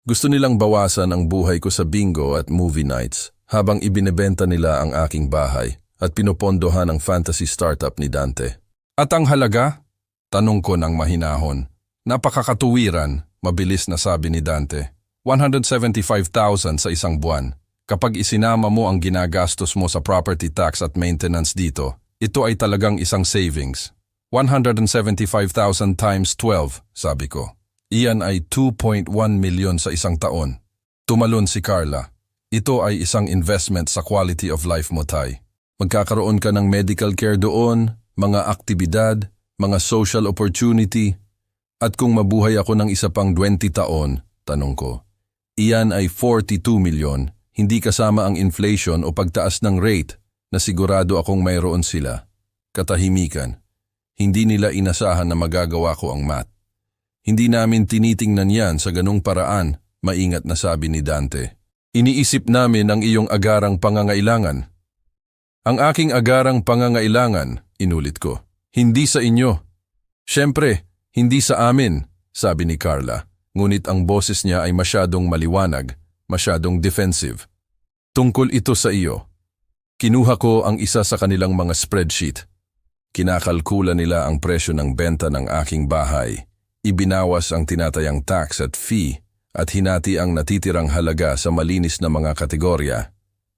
Gusto nilang bawasan ang buhay ko sa bingo at movie nights habang ibinebenta nila ang aking bahay at pinopondohan ang fantasy startup ni Dante. At ang halaga? Tanong ko ng mahinahon. Napakakatuwiran, mabilis na sabi ni Dante. 175,000 sa isang buwan. Kapag isinama mo ang ginagastos mo sa property tax at maintenance dito, ito ay talagang isang savings. 175,000 times 12, sabi ko. Iyan ay 2.1 milyon sa isang taon. Tumalon si Carla. Ito ay isang investment sa quality of life mo, Tay. Magkakaroon ka ng medical care doon, mga aktibidad, mga social opportunity. At kung mabuhay ako ng isa pang 20 taon, tanong ko, iyan ay 42 milyon, hindi kasama ang inflation o pagtaas ng rate na sigurado akong mayroon sila. Katahimikan. Hindi nila inasahan na magagawa ko ang math. Hindi namin tinitingnan yan sa ganung paraan, maingat na sabi ni Dante. Iniisip namin ang iyong agarang pangangailangan. Ang aking agarang pangangailangan, inulit ko, hindi sa inyo. Siyempre, hindi sa amin, sabi ni Carla, ngunit ang boses niya ay masyadong maliwanag, masyadong defensive. Tungkol ito sa iyo. Kinuha ko ang isa sa kanilang mga spreadsheet. Kinakalkula nila ang presyo ng benta ng aking bahay. Ibinawas ang tinatayang tax at fee at hinati ang natitirang halaga sa malinis na mga kategorya.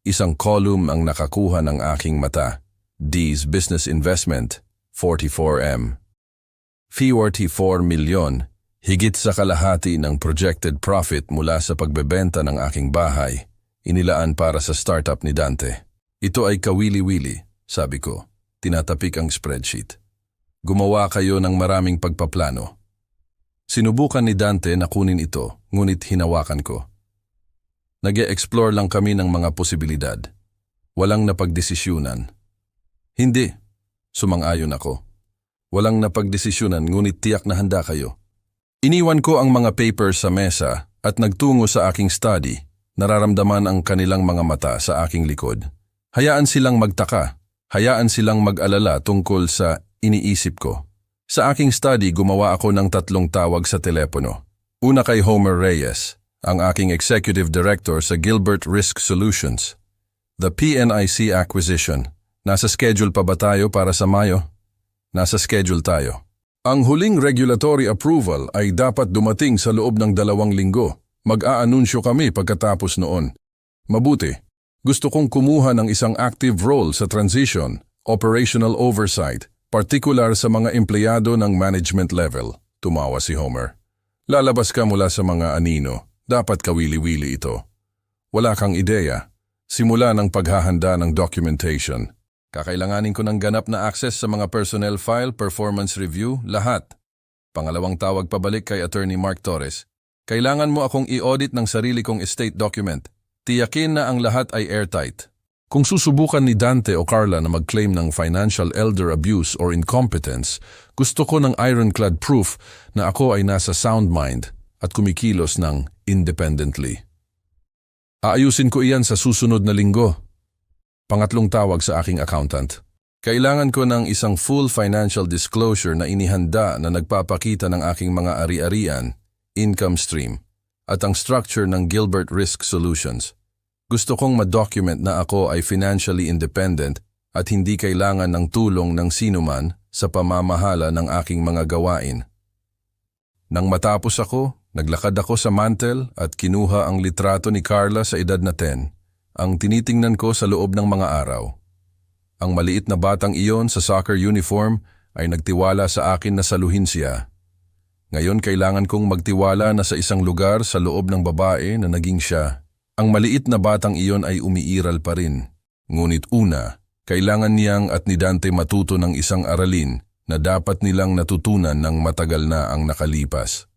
Isang column ang nakakuha ng aking mata. D's Business Investment, 44M. Fee 44 milyon, higit sa kalahati ng projected profit mula sa pagbebenta ng aking bahay, inilaan para sa startup ni Dante. Ito ay kawili-wili, sabi ko. Tinatapik ang spreadsheet. Gumawa kayo ng maraming pagpaplano. Sinubukan ni Dante na kunin ito, ngunit hinawakan ko. Nag-e-explore lang kami ng mga posibilidad. Walang napagdesisyunan. Hindi. Sumang-ayon ako. Walang napagdesisyunan ngunit tiyak na handa kayo. Iniwan ko ang mga papers sa mesa at nagtungo sa aking study. Nararamdaman ang kanilang mga mata sa aking likod. Hayaan silang magtaka. Hayaan silang mag-alala tungkol sa iniisip ko. Sa aking study, gumawa ako ng 3 tawag sa telepono. Una kay Homer Reyes, ang aking executive director sa Gilbert Risk Solutions. The PNIC acquisition. Nasa schedule pa ba tayo para sa Mayo? Nasa schedule tayo. Ang huling regulatory approval ay dapat dumating sa loob ng 2 linggo. Mag-aanunsyo kami pagkatapos noon. Mabuti. Gusto kong kumuha ng isang active role sa transition, operational oversight, partikular sa mga empleyado ng management level, tumawa si Homer. Lalabas ka mula sa mga anino, dapat kawili-wili ito. Wala kang ideya. Simula ng paghahanda ng documentation. Kakailanganin ko ng ganap na access sa mga personnel file, performance review, lahat. Pangalawang tawag pabalik kay Attorney Mark Torres. Kailangan mo akong i-audit ng sarili kong estate document. Tiyakin na ang lahat ay airtight. Kung susubukan ni Dante o Carla na mag-claim ng financial elder abuse or incompetence, gusto ko ng ironclad proof na ako ay nasa sound mind at kumikilos ng independently. Aayusin ko iyan sa susunod na linggo. Pangatlong tawag sa aking accountant. Kailangan ko ng isang full financial disclosure na inihanda na nagpapakita ng aking mga ari-arian, income stream, at ang structure ng Gilbert Risk Solutions. Gusto kong ma-document na ako ay financially independent at hindi kailangan ng tulong ng sinuman sa pamamahala ng aking mga gawain. Nang matapos ako, naglakad ako sa mantel at kinuha ang litrato ni Carla sa edad na 10, ang tinitingnan ko sa loob ng mga araw. Ang maliit na batang iyon sa soccer uniform ay nagtiwala sa akin na saluhin siya. Ngayon kailangan kong magtiwala na sa isang lugar sa loob ng babae na naging siya. Ang maliit na batang iyon ay umiiral pa rin. Ngunit una, kailangan niyang at ni Dante matuto ng isang aralin na dapat nilang natutunan ng matagal na ang nakalipas.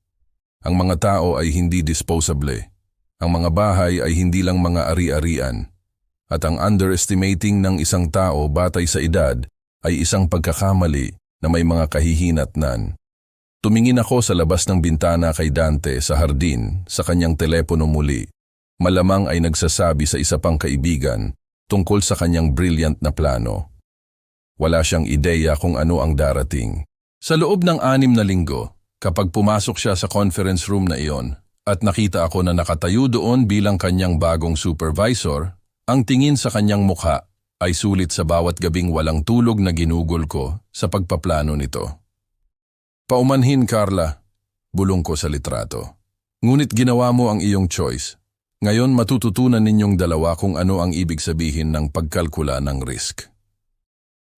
Ang mga tao ay hindi disposable. Ang mga bahay ay hindi lang mga ari-arian. At ang underestimating ng isang tao batay sa edad ay isang pagkakamali na may mga kahihinatnan. Tumingin ako sa labas ng bintana kay Dante sa hardin sa kanyang telepono muli. Malamang ay nagsasabi sa isa pang kaibigan tungkol sa kanyang brilliant na plano. Wala siyang ideya kung ano ang darating. Sa loob ng 6 na linggo, kapag pumasok siya sa conference room na iyon, at nakita ako na nakatayo doon bilang kanyang bagong supervisor. Ang tingin sa kanyang mukha ay sulit sa bawat gabing walang tulog na ginugol ko sa pagpaplano nito. Paumanhin, Carla, bulong ko sa litrato. Ngunit ginawa mo ang iyong choice. Ngayon matututunan ninyong dalawa kung ano ang ibig sabihin ng pagkalkula ng risk.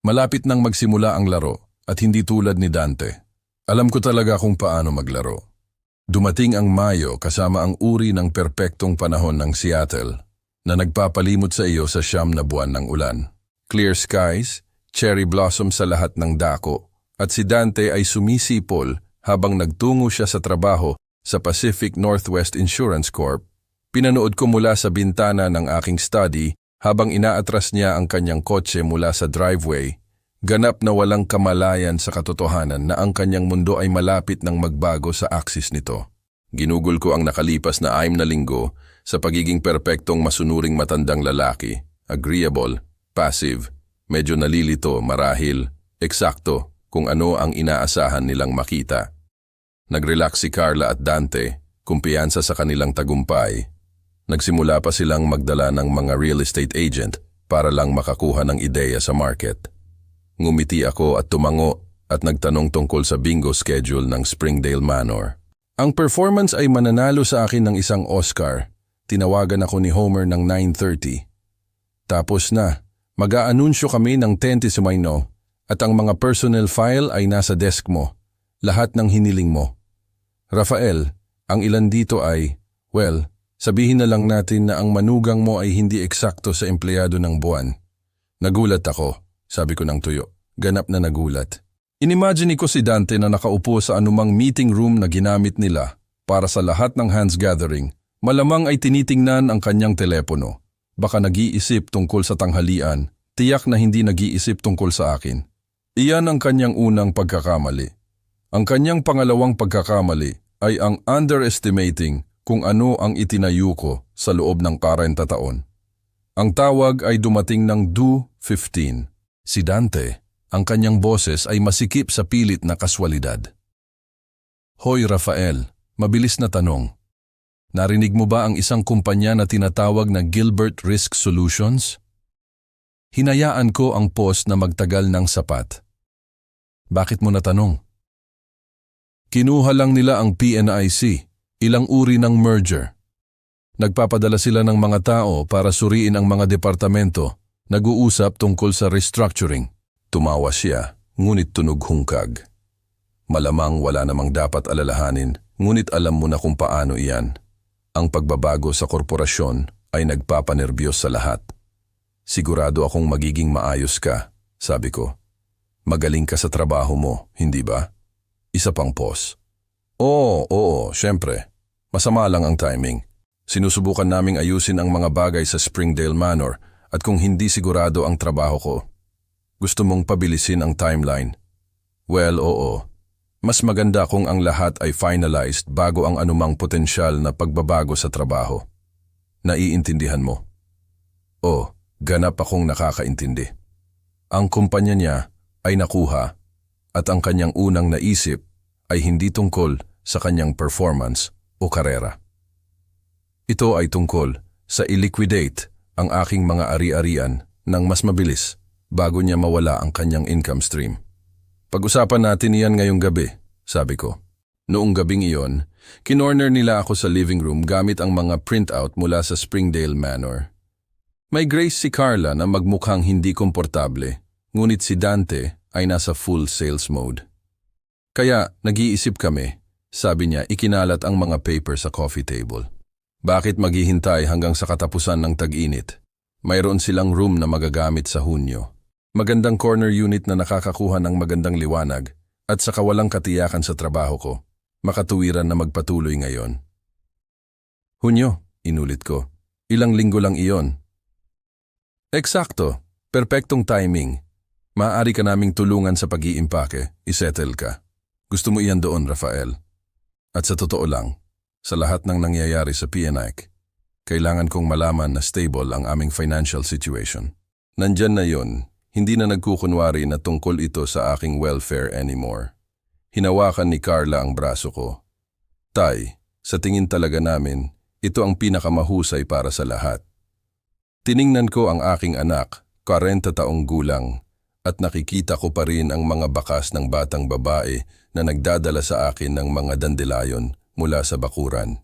Malapit nang magsimula ang laro at hindi tulad ni Dante. Alam ko talaga kung paano maglaro. Dumating ang Mayo kasama ang uri ng perpektong panahon ng Seattle na nagpapalimot sa iyo sa 9 na buwan ng ulan. Clear skies, cherry blossom sa lahat ng dako, at si Dante ay sumisipol habang nagtungo siya sa trabaho sa Pacific Northwest Insurance Corp. Pinanood ko mula sa bintana ng aking study habang inaatras niya ang kanyang kotse mula sa driveway. Ganap na walang kamalayan sa katotohanan na ang kanyang mundo ay malapit ng magbago sa aksis nito. Ginugol ko ang nakalipas na 6 na linggo sa pagiging perpektong masunuring matandang lalaki, agreeable, passive, medyo nalilito marahil, eksakto kung ano ang inaasahan nilang makita. Nag-relax si Carla at Dante, kumpiyansa sa kanilang tagumpay. Nagsimula pa silang magdala ng mga real estate agent para lang makakuha ng ideya sa market. Ngumiti ako at tumango at nagtanong tungkol sa bingo schedule ng Springdale Manor. Ang performance ay mananalo sa akin ng isang Oscar. Tinawagan ako ni Homer ng 9:30. Tapos na, mag-aanunsyo kami ng 10:00 at ang mga personnel file ay nasa desk mo. Lahat ng hiniling mo. Rafael, ang ilan dito ay, well, sabihin na lang natin na ang manugang mo ay hindi eksakto sa empleyado ng buwan. Nagulat ako. Sabi ko ng tuyo, ganap na nagulat. Inimagine ko si Dante na nakaupo sa anumang meeting room na ginamit nila para sa lahat ng hands gathering. Malamang ay tinitingnan ang kanyang telepono. Baka nag-iisip tungkol sa tanghalian, tiyak na hindi nag-iisip tungkol sa akin. Iyan ang kanyang unang pagkakamali. Ang kanyang pangalawang pagkakamali ay ang underestimating kung ano ang itinayo ko sa loob ng 40 taon. Ang tawag ay dumating ng due 15. Si Dante, ang kanyang boses ay masikip sa pilit na kaswalidad. Hoy Rafael, mabilis na tanong. Narinig mo ba ang isang kumpanya na tinatawag na Gilbert Risk Solutions? Hinayaan ko ang post na magtagal ng sapat. Bakit mo natanong? Kinuha lang nila ang PNIC, ilang uri ng merger. Nagpapadala sila ng mga tao para suriin ang mga departamento. Nag-uusap tungkol sa restructuring. Tumawa siya, ngunit tunog hungkag. Malamang wala namang dapat alalahanin, ngunit alam mo na kung paano iyan. Ang pagbabago sa korporasyon ay nagpapanerbiyos sa lahat. Sigurado akong magiging maayos ka, sabi ko. Magaling ka sa trabaho mo, hindi ba? Isa pang pause. Oo, syempre. Masama lang ang timing. Sinusubukan naming ayusin ang mga bagay sa Springdale Manor. At kung hindi sigurado ang trabaho ko, gusto mong pabilisin ang timeline? Well, oo. Mas maganda kung ang lahat ay finalized bago ang anumang potensyal na pagbabago sa trabaho. Naiintindihan mo? Oh, ganap akong nakakaintindi. Ang kumpanya niya ay nakuha at ang kanyang unang naisip ay hindi tungkol sa kanyang performance o karera. Ito ay tungkol sa i-liquidate ang aking mga ari-arian ng mas mabilis bago niya mawala ang kanyang income stream. Pag-usapan natin iyan ngayong gabi, sabi ko. Noong gabing iyon, kinorner nila ako sa living room gamit ang mga printout mula sa Springdale Manor. May grace si Carla na magmukhang hindi komportable, ngunit si Dante ay nasa full sales mode. Kaya nag-iisip kami, sabi niya ikinalat ang mga paper sa coffee table. Bakit maghihintay hanggang sa katapusan ng tag-init? Mayroon silang room na magagamit sa Hunyo. Magandang corner unit na nakakakuha ng magandang liwanag at sa kawalang katiyakan sa trabaho ko. Makatuwiran na magpatuloy ngayon. Hunyo, inulit ko. Ilang linggo lang iyon. Eksakto, perpektong timing. Maaari ka naming tulungan sa pag-iimpake, isettle ka. Gusto mo iyan doon, Rafael. At sa totoo lang, sa lahat ng nangyayari sa PNIC, kailangan kong malaman na stable ang aming financial situation. Nandyan na yon, hindi na nagkukunwari na tungkol ito sa aking welfare anymore. Hinawakan ni Carla ang braso ko. Tay, Sa tingin talaga namin, ito ang pinakamahusay para sa lahat. Tiningnan ko ang aking anak, 40 taong gulang, at nakikita ko pa rin ang mga bakas ng batang babae na nagdadala sa akin ng mga dandelion mula sa bakuran.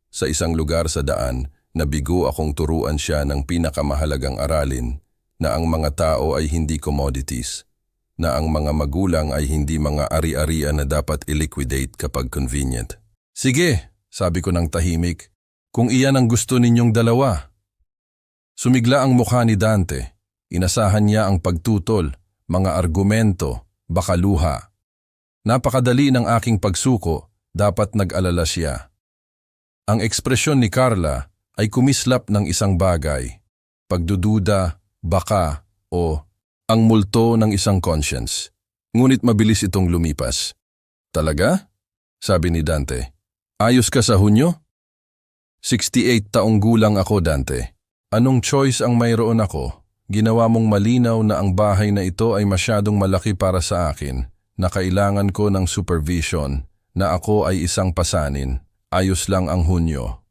Sa isang lugar sa daan, nabigo akong turuan siya ng pinakamahalagang aralin na ang mga tao ay hindi commodities, na ang mga magulang ay hindi mga ari-arian na dapat i-liquidate kapag convenient. Sige, sabi ko ng tahimik, kung iyan ang gusto ninyong dalawa. Sumigla ang mukha ni Dante. Inasahan niya ang pagtutol, mga argumento, baka luha. Napakadali ng aking pagsuko, dapat nag-alala siya. Ang ekspresyon ni Carla ay kumislap ng isang bagay, pagdududa, baka, o ang multo ng isang conscience. Ngunit mabilis itong lumipas. Talaga? Sabi ni Dante. Ayos ka sa Hunyo? 68 taong gulang ako, Dante. Anong choice ang mayroon ako? Ginawa mong malinaw na ang bahay na ito ay masyadong malaki para sa akin, na kailangan ko ng supervision, na ako ay isang pasanin. Ayos lang ang Hunyo.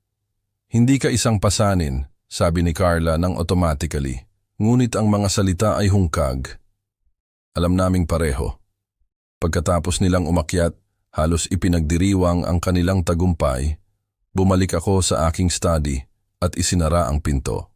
Hindi ka isang pasanin, sabi ni Carla nang automatically. Ngunit ang mga salita ay hungkag. Alam naming pareho. Pagkatapos nilang umakyat, halos ipinagdiriwang ang kanilang tagumpay, bumalik ako sa aking study at isinara ang pinto.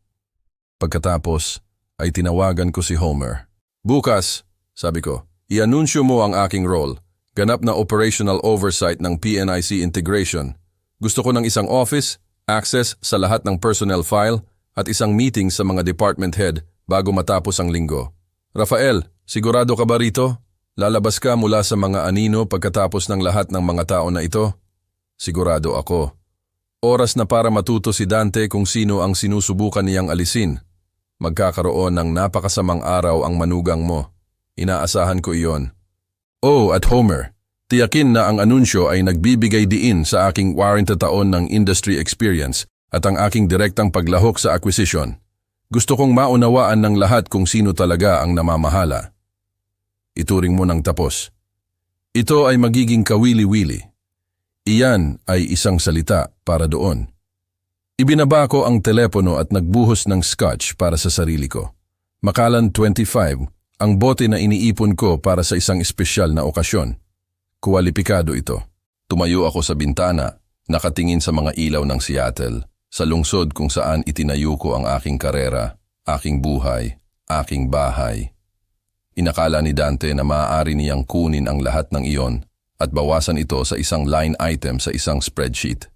Pagkatapos, ay tinawagan ko si Homer. Bukas, sabi ko, i-anunsyo mo ang aking role, ganap na operational oversight ng PNIC integration. Gusto ko ng isang office, access sa lahat ng personnel file, at isang meeting sa mga department head bago matapos ang linggo. Rafael, sigurado ka ba rito? Lalabas ka mula sa mga anino pagkatapos ng lahat ng mga tao na ito? Sigurado ako. Oras na para matuto si Dante kung sino ang sinusubukan niyang alisin. Magkakaroon ng napakasamang araw ang manugang mo. Inaasahan ko iyon. Oh, at Homer, tiyakin na ang anunsyo ay nagbibigay diin sa aking 40 taon ng industry experience at ang aking direktang paglahok sa acquisition. Gusto kong maunawaan ng lahat kung sino talaga ang namamahala. Ituring mo ng tapos. Ito ay magiging kawili-wili. Iyan ay isang salita para doon. Ibinaba ko ang telepono at nagbuhos ng scotch para sa sarili ko. Macallan 25, ang bote na iniipon ko para sa isang espesyal na okasyon. Kuwalipikado ito. Tumayo ako sa bintana, nakatingin sa mga ilaw ng Seattle, sa lungsod kung saan itinayo ko ang aking karera, aking buhay, aking bahay. Inakala ni Dante na maaari niyang kunin ang lahat ng iyon at bawasan ito sa isang line item sa isang spreadsheet.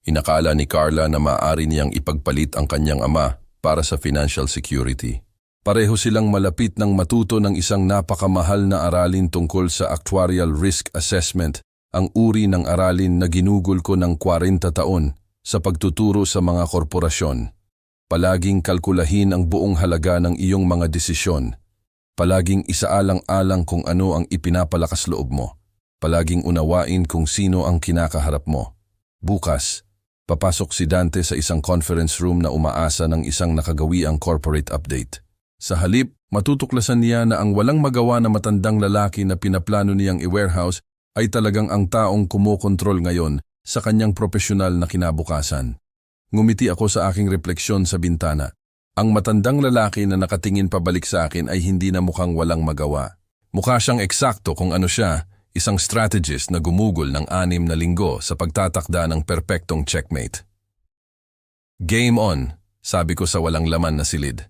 Inakala ni Carla na maaari niyang ipagpalit ang kanyang ama para sa financial security. Pareho silang malapit ng matuto ng isang napakamahal na aralin tungkol sa actuarial risk assessment, ang uri ng aralin na ginugol ko ng 40 taon sa pagtuturo sa mga korporasyon. Palaging kalkulahin ang buong halaga ng iyong mga desisyon. Palaging isaalang-alang kung ano ang ipinapalakas loob mo. Palaging unawain kung sino ang kinakaharap mo. Bukas, papasok si Dante sa isang conference room na umaasa ng isang nakagawiang corporate update. Sa halip, matutuklasan niya na ang walang magawa na matandang lalaki na pinaplano niyang i-warehouse ay talagang ang taong kumokontrol ngayon sa kanyang profesional na kinabukasan. Ngumiti ako sa aking refleksyon sa bintana. Ang matandang lalaki na nakatingin pabalik sa akin ay hindi na mukhang walang magawa. Mukha siyang eksakto kung ano siya, isang strategist na gumugol ng 6 na linggo sa pagtatakda ng perpektong checkmate. Game on, sabi ko sa walang laman na silid.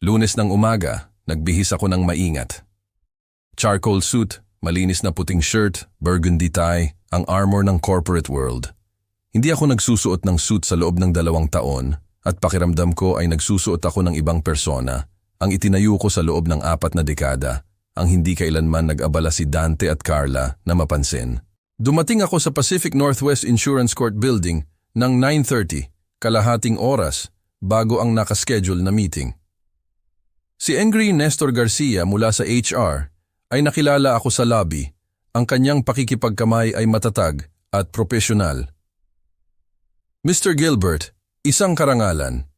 Lunes ng umaga, nagbihis ako ng maingat. Charcoal suit, malinis na puting shirt, burgundy tie, ang armor ng corporate world. Hindi ako nagsusuot ng suit sa loob ng 2 taon at pakiramdam ko ay nagsusuot ako ng ibang persona, ang itinayo ko sa loob ng 4 na dekada, ang hindi kailanman nag-abala si Dante at Carla na mapansin. Dumating ako sa Pacific Northwest Insurance Court Building ng 9:30, kalahating oras bago ang nakaschedule na meeting. Si Angry Nestor Garcia mula sa HR ay nakilala ako sa lobby. Ang kanyang pakikipagkamay ay matatag at profesional. Mr. Gilbert, isang karangalan.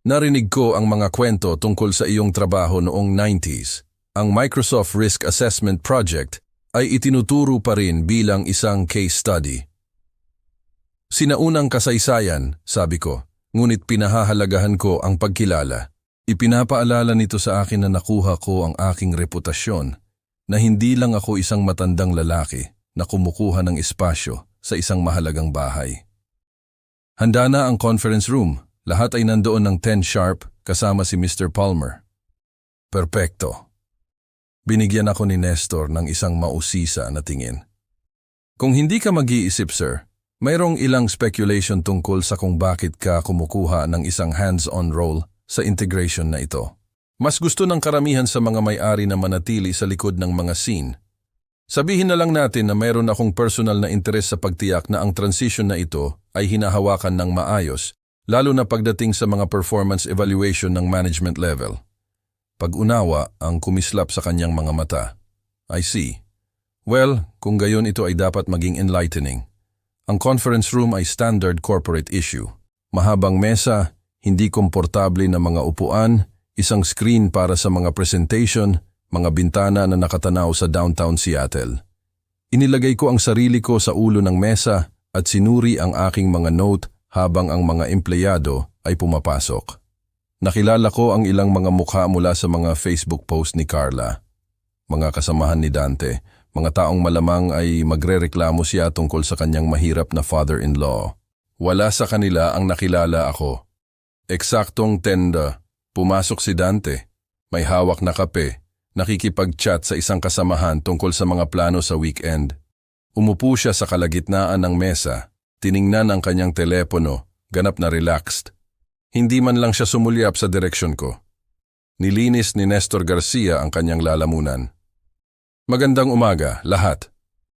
Narinig ko ang mga kwento tungkol sa iyong trabaho noong 90s. Ang Microsoft Risk Assessment Project ay itinuturo pa rin bilang isang case study. Sinaunang kasaysayan, sabi ko, ngunit pinahahalagahan ko ang pagkilala. Ipinapaalala nito sa akin na nakuha ko ang aking reputasyon, na hindi lang ako isang matandang lalaki na kumukuha ng espasyo sa isang mahalagang bahay. Handa na ang conference room. Lahat ay nandoon ng 10 sharp kasama si Mr. Palmer. Perpekto. Binigyan ako ni Nestor ng isang mausisa na tingin. Kung hindi ka mag-iisip, sir, mayroong ilang speculation tungkol sa kung bakit ka kumukuha ng isang hands-on role sa integration na ito. Mas gusto ng karamihan sa mga may-ari na manatili sa likod ng mga scene. Sabihin na lang natin na mayroon akong personal na interes sa pagtiyak na ang transition na ito ay hinahawakan ng maayos, lalo na pagdating sa mga performance evaluation ng management level. Pag-unawa ang kumislap sa kanyang mga mata. I see. Well, kung gayon ito ay dapat maging enlightening. Ang conference room ay standard corporate issue. Mahabang mesa, hindi komportable na mga upuan, isang screen para sa mga presentation, mga bintana na nakatanaw sa downtown Seattle. Inilagay ko ang sarili ko sa ulo ng mesa at sinuri ang aking mga note habang ang mga empleyado ay pumapasok. Nakilala ko ang ilang mga mukha mula sa mga Facebook post ni Carla. Mga kasamahan ni Dante, mga taong malamang ay magrereklamo siya tungkol sa kanyang mahirap na father-in-law. Wala sa kanila ang nakilala ako. Eksaktong tenda, pumasok si Dante. May hawak na kape, nakikipag-chat sa isang kasamahan tungkol sa mga plano sa weekend. Umupo siya sa kalagitnaan ng mesa, tiningnan ang kanyang telepono, ganap na relaxed. Hindi man lang siya sumulyap sa direksyon ko. Nilinis ni Nestor Garcia ang kanyang lalamunan. Magandang umaga, lahat.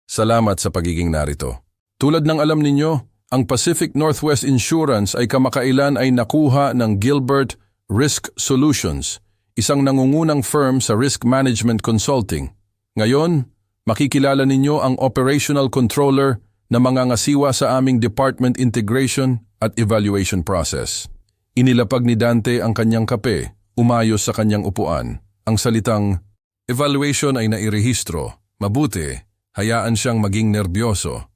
Salamat sa pagiging narito. Tulad ng alam ninyo, ang Pacific Northwest Insurance ay kamakailan ay nakuha ng Gilbert Risk Solutions, isang nangungunang firm sa risk management consulting. Ngayon, makikilala ninyo ang operational controller na mangangasiwa sa aming department integration at evaluation process. Inilapag ni Dante ang kanyang kape, umayos sa kanyang upuan. Ang salitang evaluation ay nairehistro. Mabuti, hayaan siyang maging nerbyoso.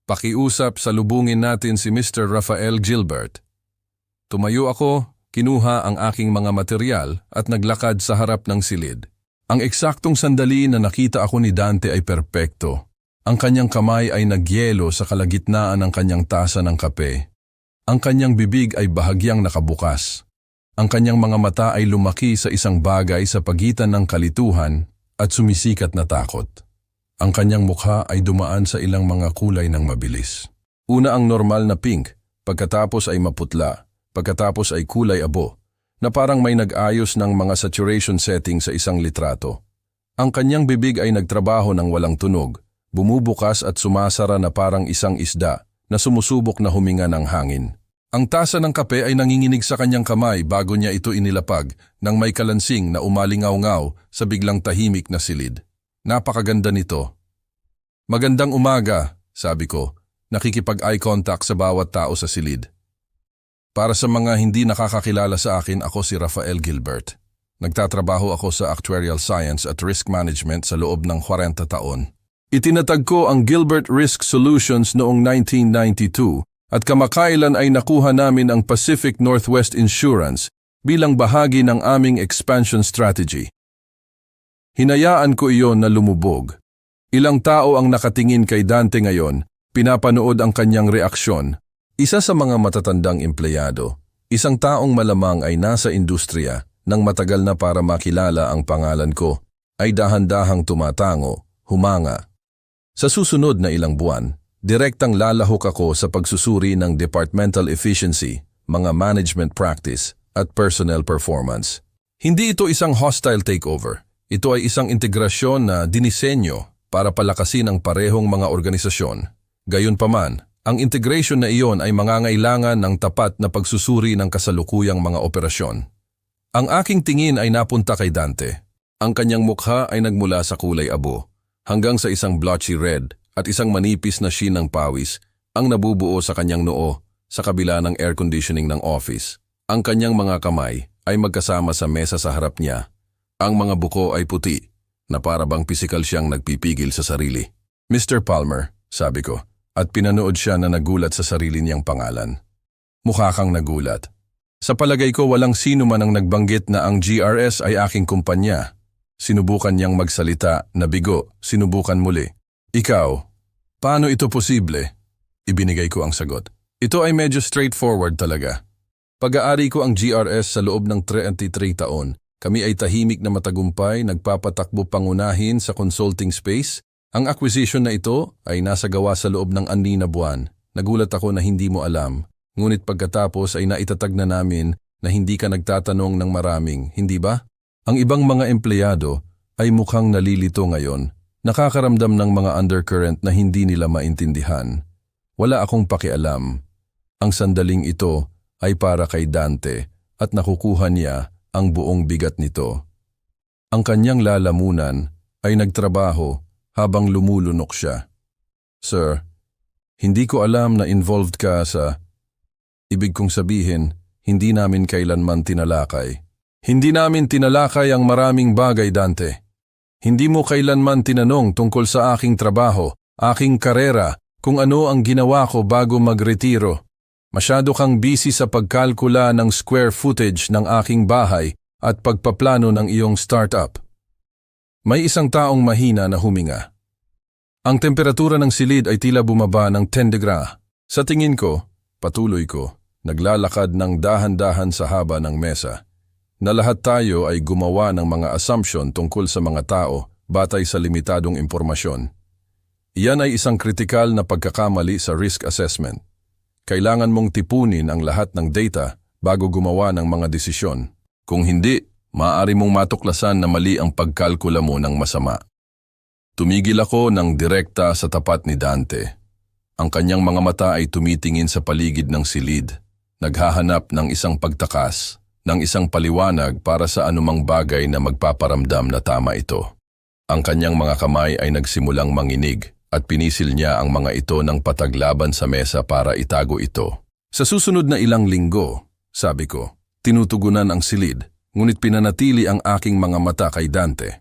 Pakiusap, salubungin natin si Mr. Rafael Gilbert. Tumayo ako, kinuha ang aking mga material at naglakad sa harap ng silid. Ang eksaktong sandali na nakita ako ni Dante ay perpekto. Ang kanyang kamay ay nagyelo sa kalagitnaan ng kanyang tasa ng kape. Ang kanyang bibig ay bahagyang nakabukas. Ang kanyang mga mata ay lumaki sa isang bagay sa pagitan ng kalituhan at sumisikat na takot. Ang kanyang mukha ay dumaan sa ilang mga kulay ng mabilis. Una ang normal na pink, pagkatapos ay maputla, pagkatapos ay kulay abo, na parang may nag-ayos ng mga saturation setting sa isang litrato. Ang kanyang bibig ay nagtrabaho ng walang tunog, bumubukas at sumasara na parang isang isda na sumusubok na huminga ng hangin. Ang tasa ng kape ay nanginginig sa kanyang kamay bago niya ito inilapag nang may kalansing na umalingaw-ngaw sa biglang tahimik na silid. Napakaganda nito. Magandang umaga, sabi ko, nakikipag-eye contact sa bawat tao sa silid. Para sa mga hindi nakakakilala sa akin, ako si Rafael Gilbert. Nagtatrabaho ako sa Actuarial Science at Risk Management sa loob ng 40 taon. Itinatag ko ang Gilbert Risk Solutions noong 1992 at kamakailan ay nakuha namin ang Pacific Northwest Insurance bilang bahagi ng aming expansion strategy. Hinayaan ko iyon na lumubog. Ilang tao ang nakatingin kay Dante ngayon, pinapanood ang kanyang reaksyon. Isa sa mga matatandang empleyado, isang taong malamang ay nasa industriya nang matagal na para makilala ang pangalan ko, ay dahan-dahang tumatango, humanga. Sa susunod na ilang buwan, direktang lalahok ako sa pagsusuri ng departmental efficiency, mga management practice at personnel performance. Hindi ito isang hostile takeover. Ito ay isang integrasyon na dinisenyo para palakasin ang parehong mga organisasyon. Gayunpaman, ang integration na iyon ay mangangailangan ng tapat na pagsusuri ng kasalukuyang mga operasyon. Ang aking tingin ay napunta kay Dante. Ang kanyang mukha ay nagmula sa kulay abo hanggang sa isang blotchy red at isang manipis na sheen ng pawis ang nabubuo sa kanyang noo sa kabila ng air conditioning ng office. Ang kanyang mga kamay ay magkasama sa mesa sa harap niya. Ang mga buko ay puti na para bang pisikal siyang nagpipigil sa sarili. Mr. Palmer, sabi ko, at pinanood siya na nagulat sa sarili niyang pangalan. Mukha kang nagulat. Sa palagay ko walang sino man ang nagbanggit na ang GRS ay aking kumpanya. Sinubukan niyang magsalita, nabigo, sinubukan muli. Ikaw, paano ito posible? Ibinigay ko ang sagot. Ito ay medyo straightforward talaga. Pag-aari ko ang GRS sa loob ng 33 taon. Kami ay tahimik na matagumpay, nagpapatakbo pangunahin sa consulting space. Ang acquisition na ito ay nasa gawa sa loob ng 6 na buwan. Nagulat ako na hindi mo alam. Ngunit pagkatapos ay naitatag na namin na hindi ka nagtatanong ng maraming, hindi ba? Ang ibang mga empleyado ay mukhang nalilito ngayon, nakakaramdam ng mga undercurrent na hindi nila maintindihan. Wala akong pakialam. Ang sandaling ito ay para kay Dante at nakukuha niya ang buong bigat nito. Ang kanyang lalamunan ay nagtrabaho habang lumulunok siya. Sir, hindi ko alam na involved ka sa... Ibig kong sabihin, hindi namin kailanman tinalakay. Hindi namin tinalakay ang maraming bagay, Dante. Hindi mo kailanman tinanong tungkol sa aking trabaho, aking karera, kung ano ang ginawa ko bago magretiro. Masyado kang busy sa pagkalkula ng square footage ng aking bahay at pagpaplano ng iyong startup. May isang taong mahina na huminga. Ang temperatura ng silid ay tila bumaba ng 10 degree. Sa tingin ko, patuloy ko, naglalakad ng dahan-dahan sa haba ng mesa, na lahat tayo ay gumawa ng mga assumption tungkol sa mga tao batay sa limitadong impormasyon. Iyan ay isang kritikal na pagkakamali sa risk assessment. Kailangan mong tipunin ang lahat ng data bago gumawa ng mga desisyon. Kung hindi, maaari mong matuklasan na mali ang pagkalkula mo ng masama. Tumigil ako ng direkta sa tapat ni Dante. Ang kanyang mga mata ay tumitingin sa paligid ng silid. Naghahanap ng isang pagtakas, ng isang paliwanag para sa anumang bagay na magpaparamdam na tama ito. Ang kanyang mga kamay ay nagsimulang manginig at pinisil niya ang mga ito ng pataglaban sa mesa para itago ito. Sa susunod na ilang linggo, sabi ko, tinutugunan ang silid, ngunit pinanatili ang aking mga mata kay Dante.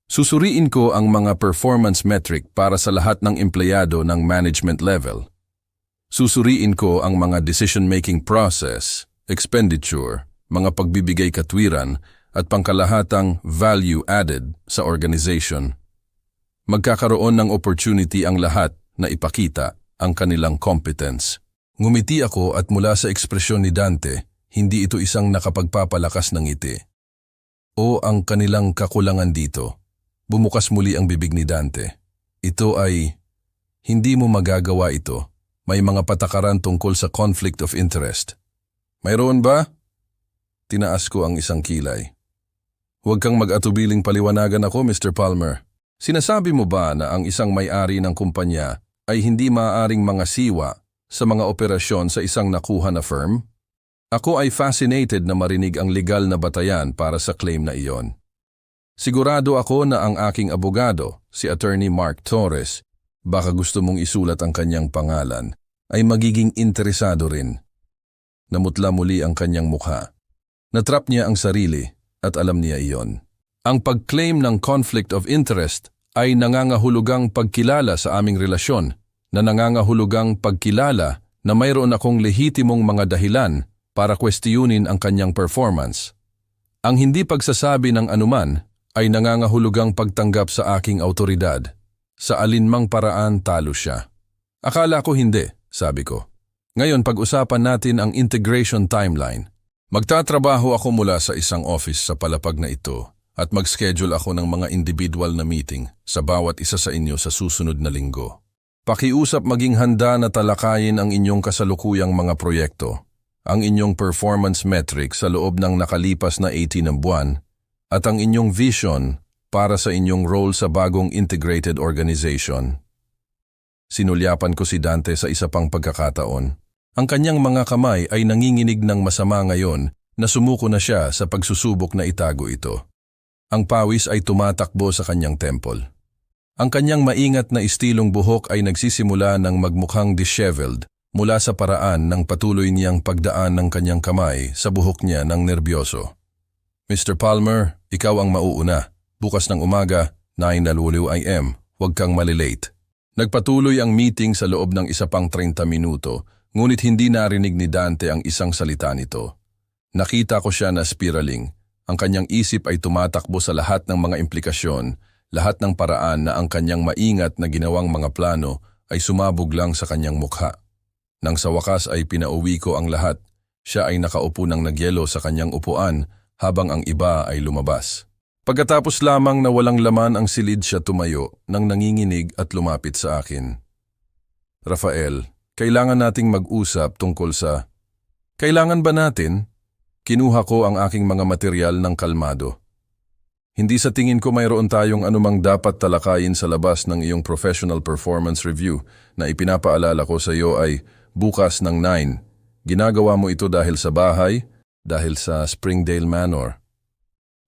Susuriin ko ang mga performance metric para sa lahat ng empleyado ng management level. Susuriin ko ang mga decision-making process, expenditure, mga pagbibigay katwiran at pangkalahatang value added sa organization. Magkakaroon ng opportunity ang lahat na ipakita ang kanilang competence. Ngumiti ako at mula sa ekspresyon ni Dante, hindi ito isang nakapagpapalakas ng ngiti. O ang kanilang kakulangan dito. Bumukas muli ang bibig ni Dante. Ito ay, hindi mo magagawa ito. May mga patakaran tungkol sa conflict of interest. Mayroon ba? Tinaas ko ang isang kilay. Huwag kang mag-atubiling paliwanagan ako, Mr. Palmer. Sinasabi mo ba na ang isang may-ari ng kumpanya ay hindi maaaring mga siwa sa mga operasyon sa isang nakuha na firm? Ako ay fascinated na marinig ang legal na batayan para sa claim na iyon. Sigurado ako na ang aking abogado, si Attorney Mark Torres, baka gusto mong isulat ang kanyang pangalan, ay magiging interesado rin. Namutla muli ang kanyang mukha. Natrap niya ang sarili at alam niya iyon. Ang pag-claim ng conflict of interest ay nangangahulugang pagkilala sa aming relasyon, na nangangahulugang pagkilala na mayroon akong lehitimong mga dahilan para kwestiyunin ang kanyang performance. Ang hindi pagsasabi ng anuman ay nangangahulugang pagtanggap sa aking autoridad. Sa alinmang paraan talo siya. Akala ko hindi, sabi ko. Ngayon pag-usapan natin ang integration timeline. Magtatrabaho ako mula sa isang office sa palapag na ito at mag-schedule ako ng mga individual na meeting sa bawat isa sa inyo sa susunod na linggo. Pakiusap maging handa na talakayin ang inyong kasalukuyang mga proyekto, ang inyong performance metric sa loob ng nakalipas na 18 na buwan, at ang inyong vision para sa inyong role sa bagong integrated organization. Sinulyapan ko si Dante sa isa pang pagkakataon. Ang kanyang mga kamay ay nanginginig ng masama ngayon na sumuko na siya sa pagsusubok na itago ito. Ang pawis ay tumatakbo sa kanyang temple. Ang kanyang maingat na istilong buhok ay nagsisimula ng magmukhang disheveled mula sa paraan ng patuloy niyang pagdaan ng kanyang kamay sa buhok niya ng nerbyoso. Mr. Palmer, ikaw ang mauuna. Bukas ng umaga, 9:00 AM, huwag kang malilate. Nagpatuloy ang meeting sa loob ng isa pang 30 minuto, ngunit hindi narinig ni Dante ang isang salita nito. Nakita ko siya na spiraling. Ang kanyang isip ay tumatakbo sa lahat ng mga implikasyon, lahat ng paraan na ang kanyang maingat na ginawang mga plano ay sumabog lang sa kanyang mukha. Nang sa wakas ay pinauwi ko ang lahat, siya ay nakaupo ng nagyelo sa kanyang upuan habang ang iba ay lumabas. Pagkatapos lamang na walang laman ang silid siya tumayo nang nanginginig at lumapit sa akin. Rafael, kailangan nating mag-usap tungkol sa... Kailangan ba natin? Kinuha ko ang aking mga materyal ng kalmado. Hindi sa tingin ko mayroon tayong anumang dapat talakayin sa labas ng iyong professional performance review na ipinapaalala ko sa iyo ay bukas ng 9. Ginagawa mo ito dahil sa bahay, dahil sa Springdale Manor.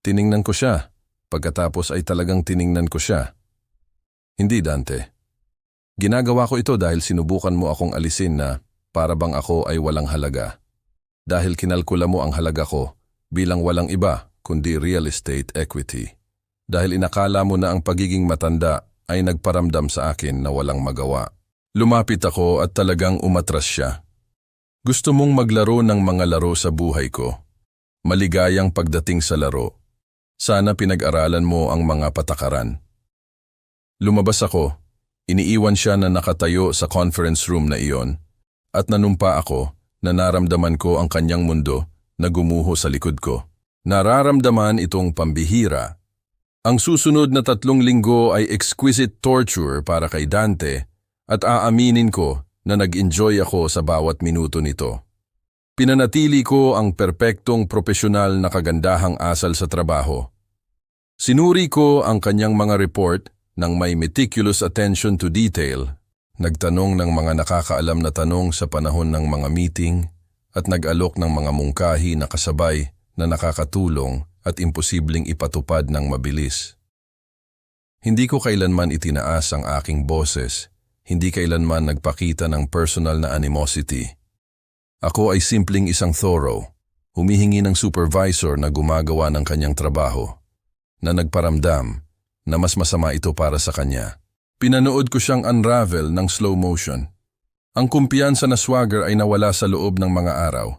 Tiningnan ko siya. Pagkatapos ay talagang tiningnan ko siya. Hindi, Dante. Ginagawa ko ito dahil sinubukan mo akong alisin na para bang ako ay walang halaga. Dahil kinalkula mo ang halaga ko bilang walang iba kundi real estate equity. Dahil inakala mo na ang pagiging matanda ay nagparamdam sa akin na walang magawa. Lumapit ako at talagang umatras siya. Gusto mong maglaro ng mga laro sa buhay ko. Maligayang pagdating sa laro. Sana pinag-aralan mo ang mga patakaran. Lumabas ako. Iniiwan siya na nakatayo sa conference room na iyon at nanumpa ako na naramdaman ko ang kanyang mundo na gumuho sa likod ko. Nararamdaman itong pambihira. Ang susunod na 3 linggo ay exquisite torture para kay Dante at aaminin ko na nag-enjoy ako sa bawat minuto nito. Pinanatili ko ang perpektong propesyonal na kagandahang asal sa trabaho. Sinuri ko ang kanyang mga report ng may meticulous attention to detail. Nagtanong ng mga nakakaalam na tanong sa panahon ng mga meeting at nag-alok ng mga mungkahi na kasabay na nakakatulong at imposibleng ipatupad ng mabilis. Hindi ko kailanman itinaas ang aking boses, hindi kailanman nagpakita ng personal na animosity. Ako ay simpleng isang thorough, humihingi ng supervisor na gumagawa ng kanyang trabaho, na nagparamdam na mas masama ito para sa kanya. Pinanood ko siyang unravel ng slow motion. Ang kumpiyansa na swagger ay nawala sa loob ng mga araw.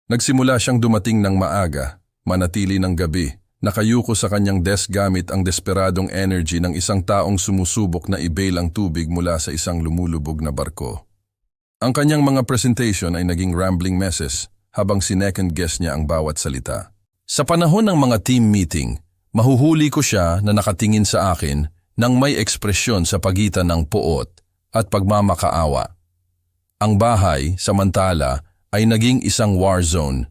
Nagsimula siyang dumating ng maaga, manatili ng gabi, nakayuko sa kanyang desk gamit ang desperadong energy ng isang taong sumusubok na i-bail ang tubig mula sa isang lumulubog na barko. Ang kanyang mga presentation ay naging rambling messes habang sinecond guess niya ang bawat salita. Sa panahon ng mga team meeting, mahuhuli ko siya na nakatingin sa akin nang may ekspresyon sa pagitan ng puot at pagmamakaawa. Ang bahay, samantala, ay naging isang war zone.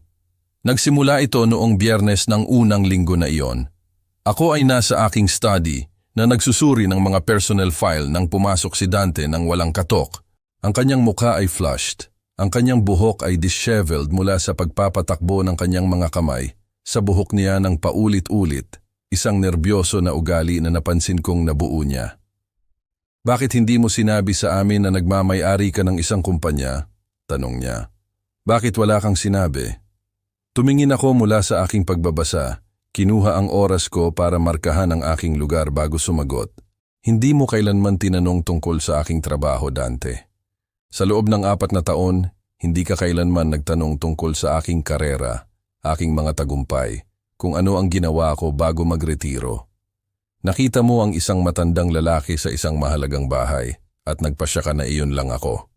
Nagsimula ito noong Biyernes ng unang linggo na iyon. Ako ay nasa aking study na nagsusuri ng mga personnel file nang pumasok si Dante nang walang katok. Ang kanyang mukha ay flushed. Ang kanyang buhok ay disheveled mula sa pagpapatakbo ng kanyang mga kamay. Sa buhok niya ng paulit-ulit. Isang nerbyoso na ugali na napansin kong nabuo niya. Bakit hindi mo sinabi sa amin na nagmamay-ari ka ng isang kumpanya? Tanong niya. Bakit wala kang sinabi? Tumingin ako mula sa aking pagbabasa. Kinuha ang oras ko para markahan ang aking lugar bago sumagot. Hindi mo kailanman tinanong tungkol sa aking trabaho, Dante. Sa loob ng 4 na taon, hindi ka kailanman nagtanong tungkol sa aking karera, aking mga tagumpay. Kung ano ang ginawa ko bago magretiro. Nakita mo ang isang matandang lalaki sa isang mahalagang bahay at nagpasya ka na iyon lang ako.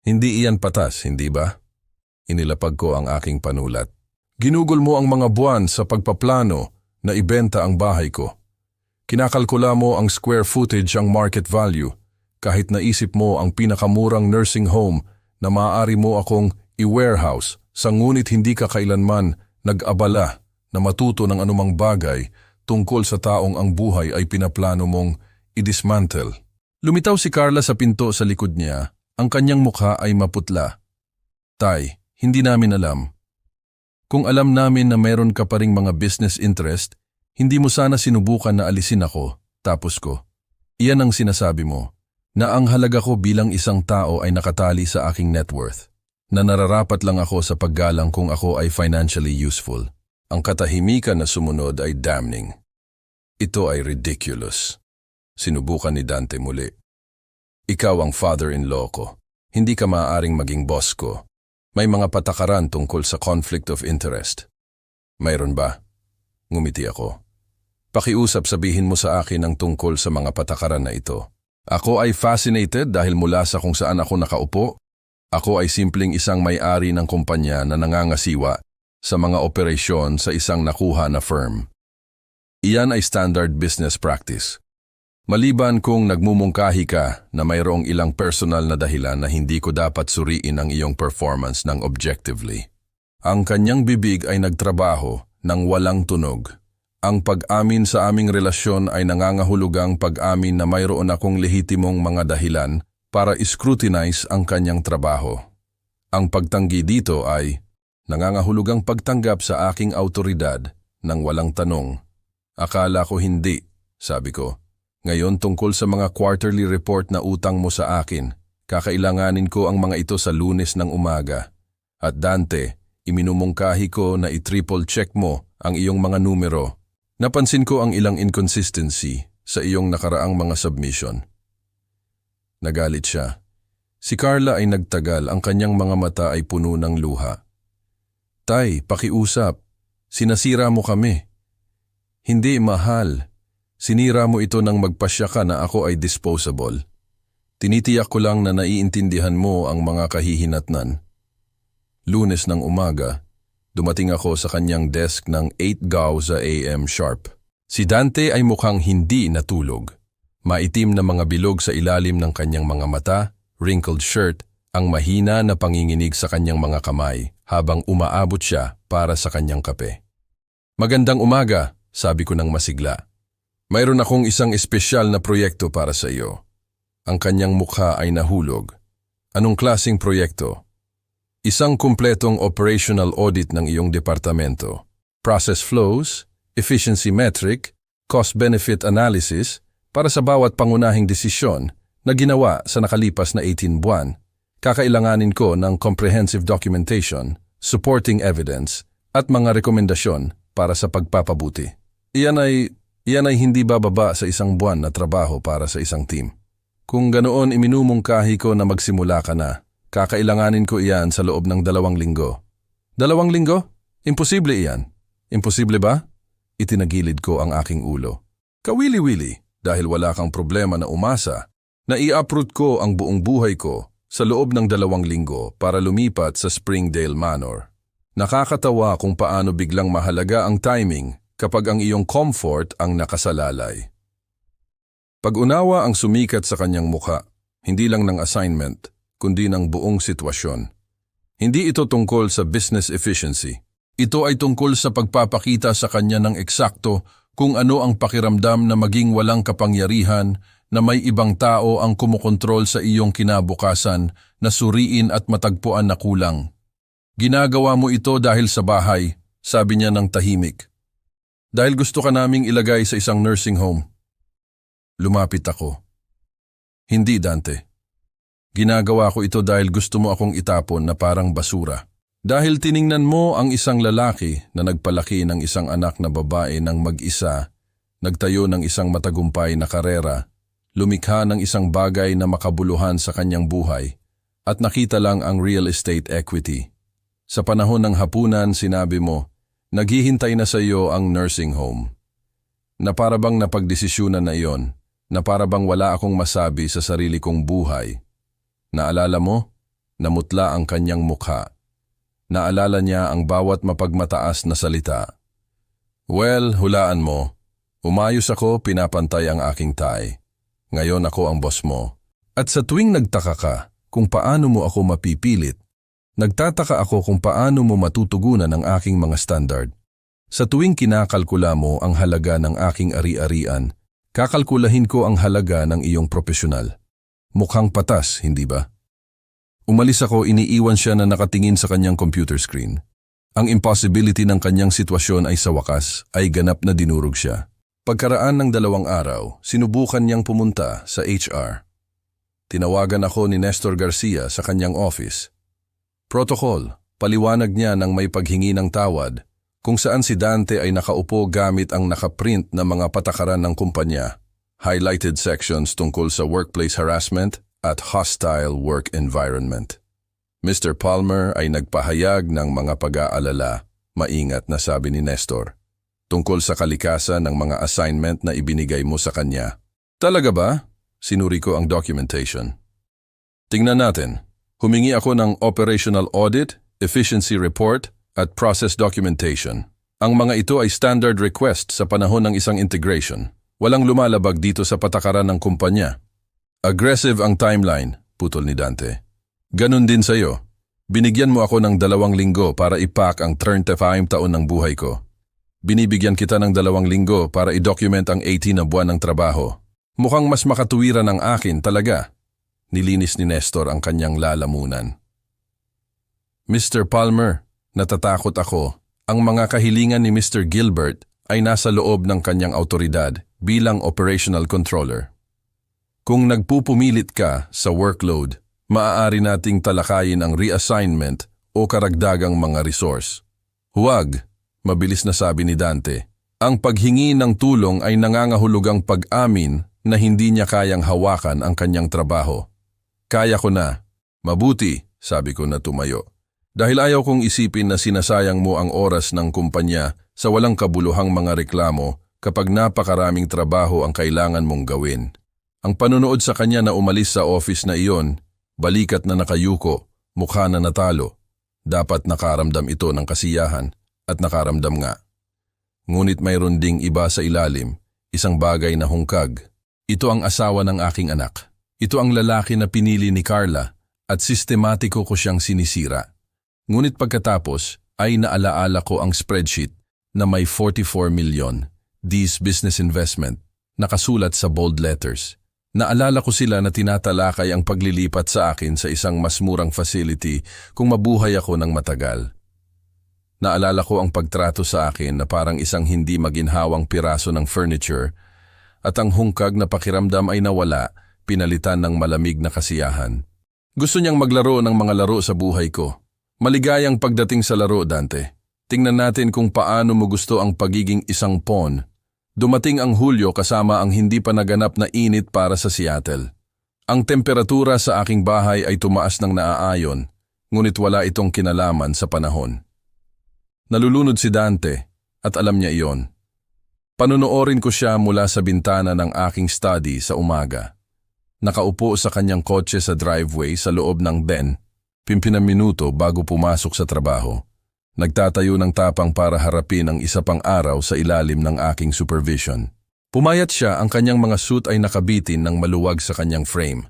Hindi iyan patas, hindi ba? Inilapag ko ang aking panulat. Ginugol mo ang mga buwan sa pagpaplano na ibenta ang bahay ko. Kinakalkula mo ang square footage ang market value kahit naisip mo ang pinakamurang nursing home na maaari mo akong i-warehouse sa ngunit hindi ka kailanman nag-abala na matuto ng anumang bagay tungkol sa taong ang buhay ay pinaplano mong i-dismantle. Lumitaw si Carla sa pinto sa likod niya. Ang kanyang mukha ay maputla. Tay, hindi namin alam. Kung alam namin na meron ka pa ring mga business interest, hindi mo sana sinubukan na alisin ako, tapos ko. Iyan ang sinasabi mo, na ang halaga ko bilang isang tao ay nakatali sa aking net worth, na nararapat lang ako sa paggalang kung ako ay financially useful. Ang katahimikan na sumunod ay damning. Ito ay ridiculous. Sinubukan ni Dante muli. Ikaw ang father-in-law ko. Hindi ka maaaring maging boss ko. May mga patakaran tungkol sa conflict of interest. Mayroon ba? Ngumiti ako. Pakiusap, sabihin mo sa akin ang tungkol sa mga patakaran na ito. Ako ay fascinated dahil mula sa kung saan ako nakaupo, ako ay simpleng isang may-ari ng kumpanya na nangangasiwa sa mga operasyon sa isang nakuha na firm. Iyan ay standard business practice. Maliban kung nagmumungkahi ka na mayroong ilang personal na dahilan na hindi ko dapat suriin ang iyong performance ng objectively. Ang kanyang bibig ay nagtrabaho ng walang tunog. Ang pag-amin sa aming relasyon ay nangangahulugang pag-amin na mayroon akong lehitimong mga dahilan para scrutinize ang kanyang trabaho. Ang pagtanggi dito ay nangangahulugang pagtanggap sa aking autoridad ng walang tanong. Akala ko hindi, sabi ko. Ngayon tungkol sa mga quarterly report na utang mo sa akin, kakailanganin ko ang mga ito sa Lunes ng umaga. At Dante, iminumungkahi ko na i-triple check mo ang iyong mga numero. Napansin ko ang ilang inconsistency sa iyong nakaraang mga submission. Nagalit siya. Si Carla ay nagtagal, ang kanyang mga mata ay puno ng luha. Tay, pakiusap. Sinasira mo kami. Hindi, mahal. Sinira mo ito nang magpasya ka na ako ay disposable. Tinitiyak ko lang na naiintindihan mo ang mga kahihinatnan. Lunes ng umaga, dumating ako sa kanyang desk ng 8 Gauza AM sharp. Si Dante ay mukhang hindi natulog. Maitim na mga bilog sa ilalim ng kanyang mga mata, wrinkled shirt, ang mahina na panginginig sa kanyang mga kamay habang umaabot siya para sa kanyang kape. Magandang umaga, sabi ko ng masigla. Mayroon akong isang espesyal na proyekto para sa iyo. Ang kanyang mukha ay nahulog. Anong klaseng proyekto? Isang kumpletong operational audit ng iyong departamento. Process flows, efficiency metric, cost-benefit analysis para sa bawat pangunahing desisyon na ginawa sa nakalipas na 18 buwan. Kakailanganin ko ng comprehensive documentation, supporting evidence, at mga rekomendasyon para sa pagpapabuti. Iyan ay hindi bababa sa isang buwan na trabaho para sa isang team. Kung ganoon iminumungkahi ko na magsimula ka na, kakailanganin ko iyan sa loob ng 2 linggo. 2 linggo? Imposible iyan. Imposible ba? Itinagilid ko ang aking ulo. Kawili-wili, dahil wala kang problema na umasa, na i-uproot ko ang buong buhay ko sa loob ng 2 linggo para lumipat sa Springdale Manor. Nakakatawa kung paano biglang mahalaga ang timing kapag ang iyong comfort ang nakasalalay. Pag-unawa ang sumikat sa kanyang mukha, hindi lang ng assignment, kundi ng buong sitwasyon. Hindi ito tungkol sa business efficiency. Ito ay tungkol sa pagpapakita sa kanya ng eksakto kung ano ang pakiramdam na maging walang kapangyarihan na may ibang tao ang kumukontrol sa iyong kinabukasan na suriin at matagpuan na kulang. Ginagawa mo ito dahil sa bahay, sabi niya ng tahimik. Dahil gusto ka naming ilagay sa isang nursing home. Lumapit ako. Hindi, Dante. Ginagawa ko ito dahil gusto mo akong itapon na parang basura. Dahil tiningnan mo ang isang lalaki na nagpalaki ng isang anak na babae ng mag-isa, nagtayo ng isang matagumpay na karera, lumikha ng isang bagay na makabuluhan sa kanyang buhay, at nakita lang ang real estate equity. Sa panahon ng hapunan, sinabi mo, naghihintay na sa iyo ang nursing home. Na para bang napagdesisyonan na iyon, na para bang wala akong masabi sa sarili kong buhay. Naalala mo? Namutla ang kanyang mukha. Naalala niya ang bawat mapagmataas na salita. Well, hulaan mo. Umayos ako, pinapantay ang aking tie. Ngayon ako ang boss mo. At sa tuwing nagtaka ka kung paano mo ako mapipilit, nagtataka ako kung paano mo matutugunan ang aking mga standard. Sa tuwing kinakalkula mo ang halaga ng aking ari-arian, kakalkulahin ko ang halaga ng iyong profesional. Mukhang patas, hindi ba? Umalis ako, iniiwan siya na nakatingin sa kanyang computer screen. Ang impossibility ng kanyang sitwasyon ay sa wakas, ay ganap na dinurog siya. Pagkaraan ng 2 araw, sinubukan niyang pumunta sa HR. Tinawagan ako ni Nestor Garcia sa kanyang office. Protocol, paliwanag niya ng may paghingi ng tawad, kung saan si Dante ay nakaupo gamit ang nakaprint na mga patakaran ng kumpanya, highlighted sections tungkol sa workplace harassment at hostile work environment. Mr. Palmer ay nagpahayag ng mga pag-aalala, maingat na sabi ni Nestor, tungkol sa kalikasan ng mga assignment na ibinigay mo sa kanya. Talaga ba? Sinuri ko ang documentation. Tingnan natin. Humingi ako ng operational audit, efficiency report, at process documentation. Ang mga ito ay standard request sa panahon ng isang integration. Walang lumalabag dito sa patakaran ng kumpanya. Aggressive ang timeline, putol ni Dante. Ganon din sa'yo. Binigyan mo ako ng 2 linggo para ipack ang 35 taon ng buhay ko. Binibigyan kita ng 2 linggo para i-document ang 18 na buwan ng trabaho. Mukhang mas makatuwiran ang akin talaga. Nilinis ni Nestor ang kanyang lalamunan. Mr. Palmer, natatakot ako. Ang mga kahilingan ni Mr. Gilbert ay nasa loob ng kanyang autoridad bilang operational controller. Kung nagpupumilit ka sa workload, maaari nating talakayin ang reassignment o karagdagang mga resource. Huwag, mabilis na sabi ni Dante. Ang paghingi ng tulong ay nangangahulugang pag-amin na hindi niya kayang hawakan ang kanyang trabaho. Kaya ko na. Mabuti, sabi ko na tumayo. Dahil ayaw kong isipin na sinasayang mo ang oras ng kumpanya sa walang kabuluhang mga reklamo kapag napakaraming trabaho ang kailangan mong gawin. Ang panonood sa kanya na umalis sa office na iyon, balikat na nakayuko, mukha na natalo. Dapat nakaramdam ito ng kasiyahan at nakaramdam nga. Ngunit mayroon ding iba sa ilalim, isang bagay na hungkag. Ito ang asawa ng aking anak. Ito ang lalaki na pinili ni Carla at sistematiko ko siyang sinisira. Ngunit pagkatapos ay naalaala ko ang spreadsheet na may 44 million, this business investment, nakasulat sa bold letters. Naalala ko sila na tinatalakay ang paglilipat sa akin sa isang mas murang facility kung mabuhay ako ng matagal. Naalala ko ang pagtrato sa akin na parang isang hindi maginhawang piraso ng furniture at ang hungkag na pakiramdam ay nawala, pinalitan ng malamig na kasiyahan. Gusto niyang maglaro ng mga laro sa buhay ko. Maligayang pagdating sa laro, Dante. Tingnan natin kung paano mo gusto ang pagiging isang pawn. Dumating ang Hulyo kasama ang hindi pa naganap na init para sa Seattle. Ang temperatura sa aking bahay ay tumaas ng naaayon, ngunit wala itong kinalaman sa panahon. Nalulunod si Dante at alam niya iyon. Panonoorin ko siya mula sa bintana ng aking study sa umaga. Nakaupo sa kanyang kotse sa driveway sa loob ng den, 15 minuto bago pumasok sa trabaho. Nagtatayo ng tapang para harapin ang isa pang araw sa ilalim ng aking supervision. Pumayat siya, ang kanyang mga suit ay nakabitin ng maluwag sa kanyang frame.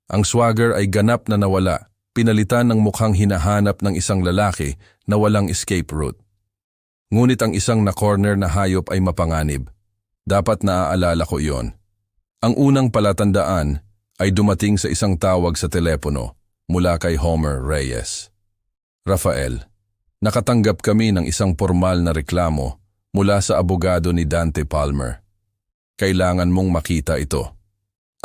Ang swagger ay ganap na nawala, pinalitan ng mukhang hinahanap ng isang lalaki na walang escape route. Ngunit ang isang na-corner na hayop ay mapanganib. Dapat naaalala ko iyon. Ang unang palatandaan ay dumating sa isang tawag sa telepono mula kay Homer Reyes. Rafael, nakatanggap kami ng isang formal na reklamo mula sa abogado ni Dante Palmer. Kailangan mong makita ito.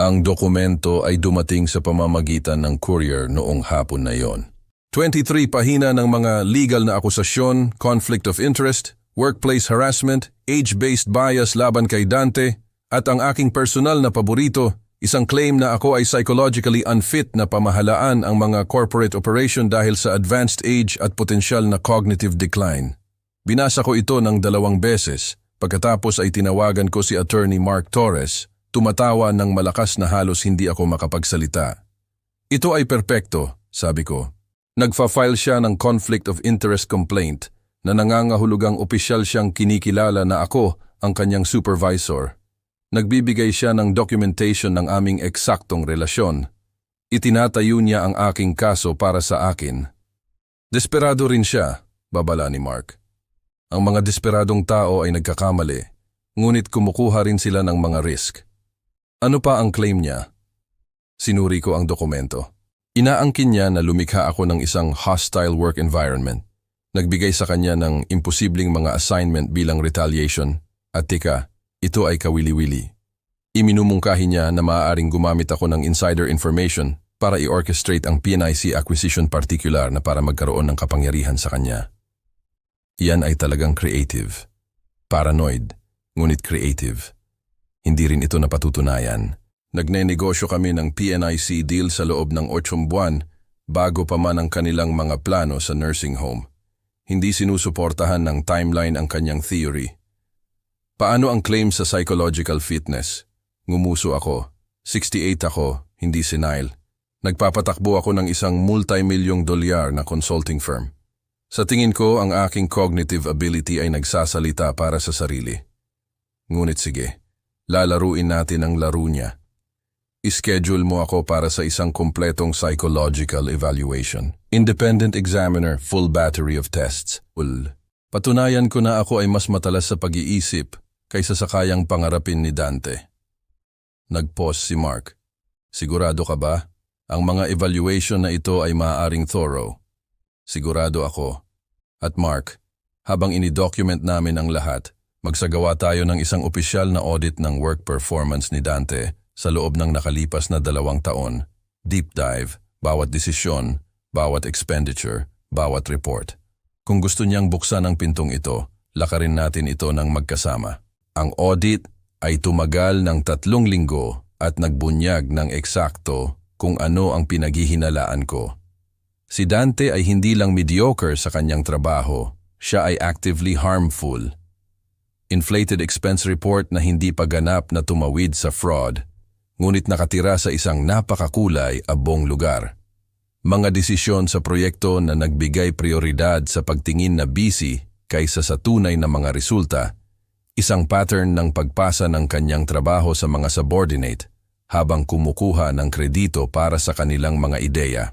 Ang dokumento ay dumating sa pamamagitan ng courier noong hapon na iyon. 23 pahina ng mga legal na akusasyon, conflict of interest, workplace harassment, age-based bias laban kay Dante, at ang aking personal na paborito, isang claim na ako ay psychologically unfit na pamahalaan ang mga corporate operation dahil sa advanced age at potensyal na cognitive decline. Binasa ko ito ng 2 beses, pagkatapos ay tinawagan ko si Attorney Mark Torres, tumatawa ng malakas na halos hindi ako makapagsalita. Ito ay perpekto, sabi ko. Nagfa-file siya ng conflict of interest complaint na nangangahulugang opisyal siyang kinikilala na ako ang kanyang supervisor. Nagbibigay siya ng documentation ng aming eksaktong relasyon. Itinatayo niya ang aking kaso para sa akin. Desperado rin siya, babala ni Mark. Ang mga desperadong tao ay nagkakamali, ngunit kumukuha rin sila ng mga risk. Ano pa ang claim niya? Sinuri ko ang dokumento. Inaangkin niya na lumikha ako ng isang hostile work environment. Nagbigay sa kanya ng imposibleng mga assignment bilang retaliation. At tika, ito ay kawili-wili. Iminumungkahi niya na maaaring gumamit ako ng insider information para i-orchestrate ang PNIC acquisition particular na para magkaroon ng kapangyarihan sa kanya. Iyan ay talagang creative. Paranoid, ngunit creative. Hindi rin ito napatutunayan. Nagnenegosyo kami ng PNIC deal sa loob ng 8 buwan bago pa man ang kanilang mga plano sa nursing home. Hindi sinusuportahan ng timeline ang kanyang theory. Paano ang claim sa psychological fitness? Ngumuso ako. 68 ako, hindi senile. Nagpapatakbo ako ng isang multi-milyong dolyar na consulting firm. Sa tingin ko, ang aking cognitive ability ay nagsasalita para sa sarili. Ngunit sige, lalaruin natin ang laro niya. I-schedule mo ako para sa isang kumpletong psychological evaluation. Independent examiner, full battery of tests. Patunayan ko na ako ay mas matalas sa pag-iisip kaysa sa kayang pangarapin ni Dante. Nag-pause si Mark. Sigurado ka ba? Ang mga evaluation na ito ay maaaring thorough. Sigurado ako. At Mark, habang inidocument namin ang lahat, magsagawa tayo ng isang opisyal na audit ng work performance ni Dante sa loob ng nakalipas na 2 taon. Deep dive, bawat desisyon, bawat expenditure, bawat report. Kung gusto niyang buksan ang pintong ito, lakarin natin ito ng magkasama. Ang audit ay tumagal ng 3 linggo at nagbunyag ng eksakto kung ano ang pinaghihinalaan ko. Si Dante ay hindi lang mediocre sa kanyang trabaho, siya ay actively harmful. Inflated expense report na hindi pa ganap na tumawid sa fraud, ngunit nakatira sa isang napakakulay abong lugar. Mga desisyon sa proyekto na nagbigay prioridad sa pagtingin na busy kaysa sa tunay na mga resulta, isang pattern ng pagpasa ng kanyang trabaho sa mga subordinate habang kumukuha ng kredito para sa kanilang mga ideya.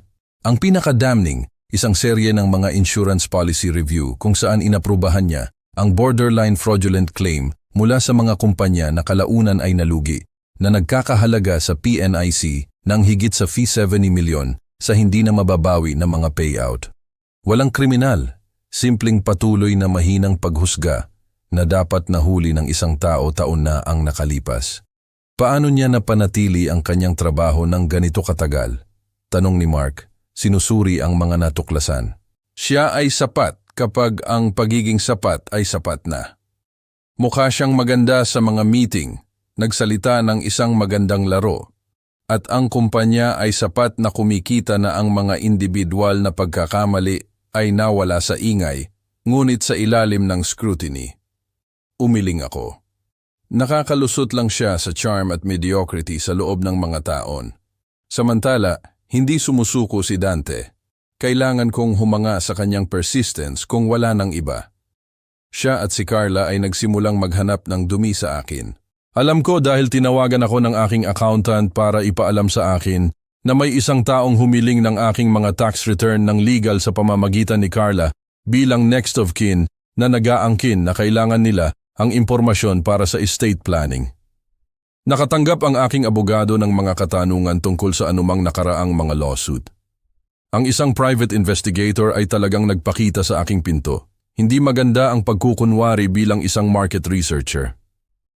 Ang pinaka-damning, isang serye ng mga insurance policy review kung saan inaprubahan niya ang borderline fraudulent claim mula sa mga kumpanya na kalaunan ay nalugi, na nagkakahalaga sa PNIC ng higit sa fee 70 milyon sa hindi na mababawi na mga payout. Walang kriminal, simpleng patuloy na mahinang paghusga na dapat nahuli ng isang tao taon na ang nakalipas. Paano niya napanatili ang kanyang trabaho ng ganito katagal? Tanong ni Mark, sinusuri ang mga natuklasan. Siya ay sapat kapag ang pagiging sapat ay sapat na. Mukha siyang maganda sa mga meeting, nagsalita ng isang magandang laro, at ang kumpanya ay sapat na kumikita na ang mga individual na pagkakamali ay nawala sa ingay, ngunit sa ilalim ng scrutiny. Umiling ako. Nakakalusot lang siya sa charm at mediocrity sa loob ng mga taon. Samantala, hindi sumusuko si Dante. Kailangan kong humanga sa kanyang persistence kung wala ng iba. Siya at si Carla ay nagsimulang maghanap ng dumi sa akin. Alam ko dahil tinawagan ako ng aking accountant para ipaalam sa akin na may isang taong humiling ng aking mga tax return ng legal sa pamamagitan ni Carla bilang next of kin na nag-aangkin na kailangan nila ang impormasyon para sa estate planning. Nakatanggap ang aking abogado ng mga katanungan tungkol sa anumang nakaraang mga lawsuit. Ang isang private investigator ay talagang nagpakita sa aking pinto. Hindi maganda ang pagkukunwari bilang isang market researcher.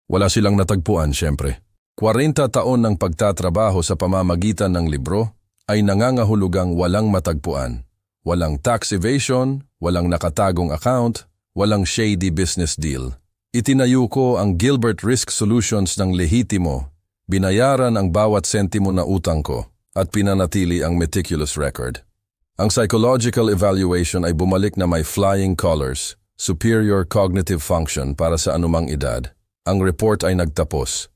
Wala silang natagpuan, syempre. 40 taon ng pagtatrabaho sa pamamagitan ng libro ay nangangahulugang walang matagpuan. Walang tax evasion, walang nakatagong account, walang shady business deal. Itinayo ko ang Gilbert Risk Solutions ng lehitimo, binayaran ang bawat sentimo na utang ko, at pinanatili ang meticulous record. Ang psychological evaluation ay bumalik na may flying colors, superior cognitive function para sa anumang edad. Ang report ay nagtapos.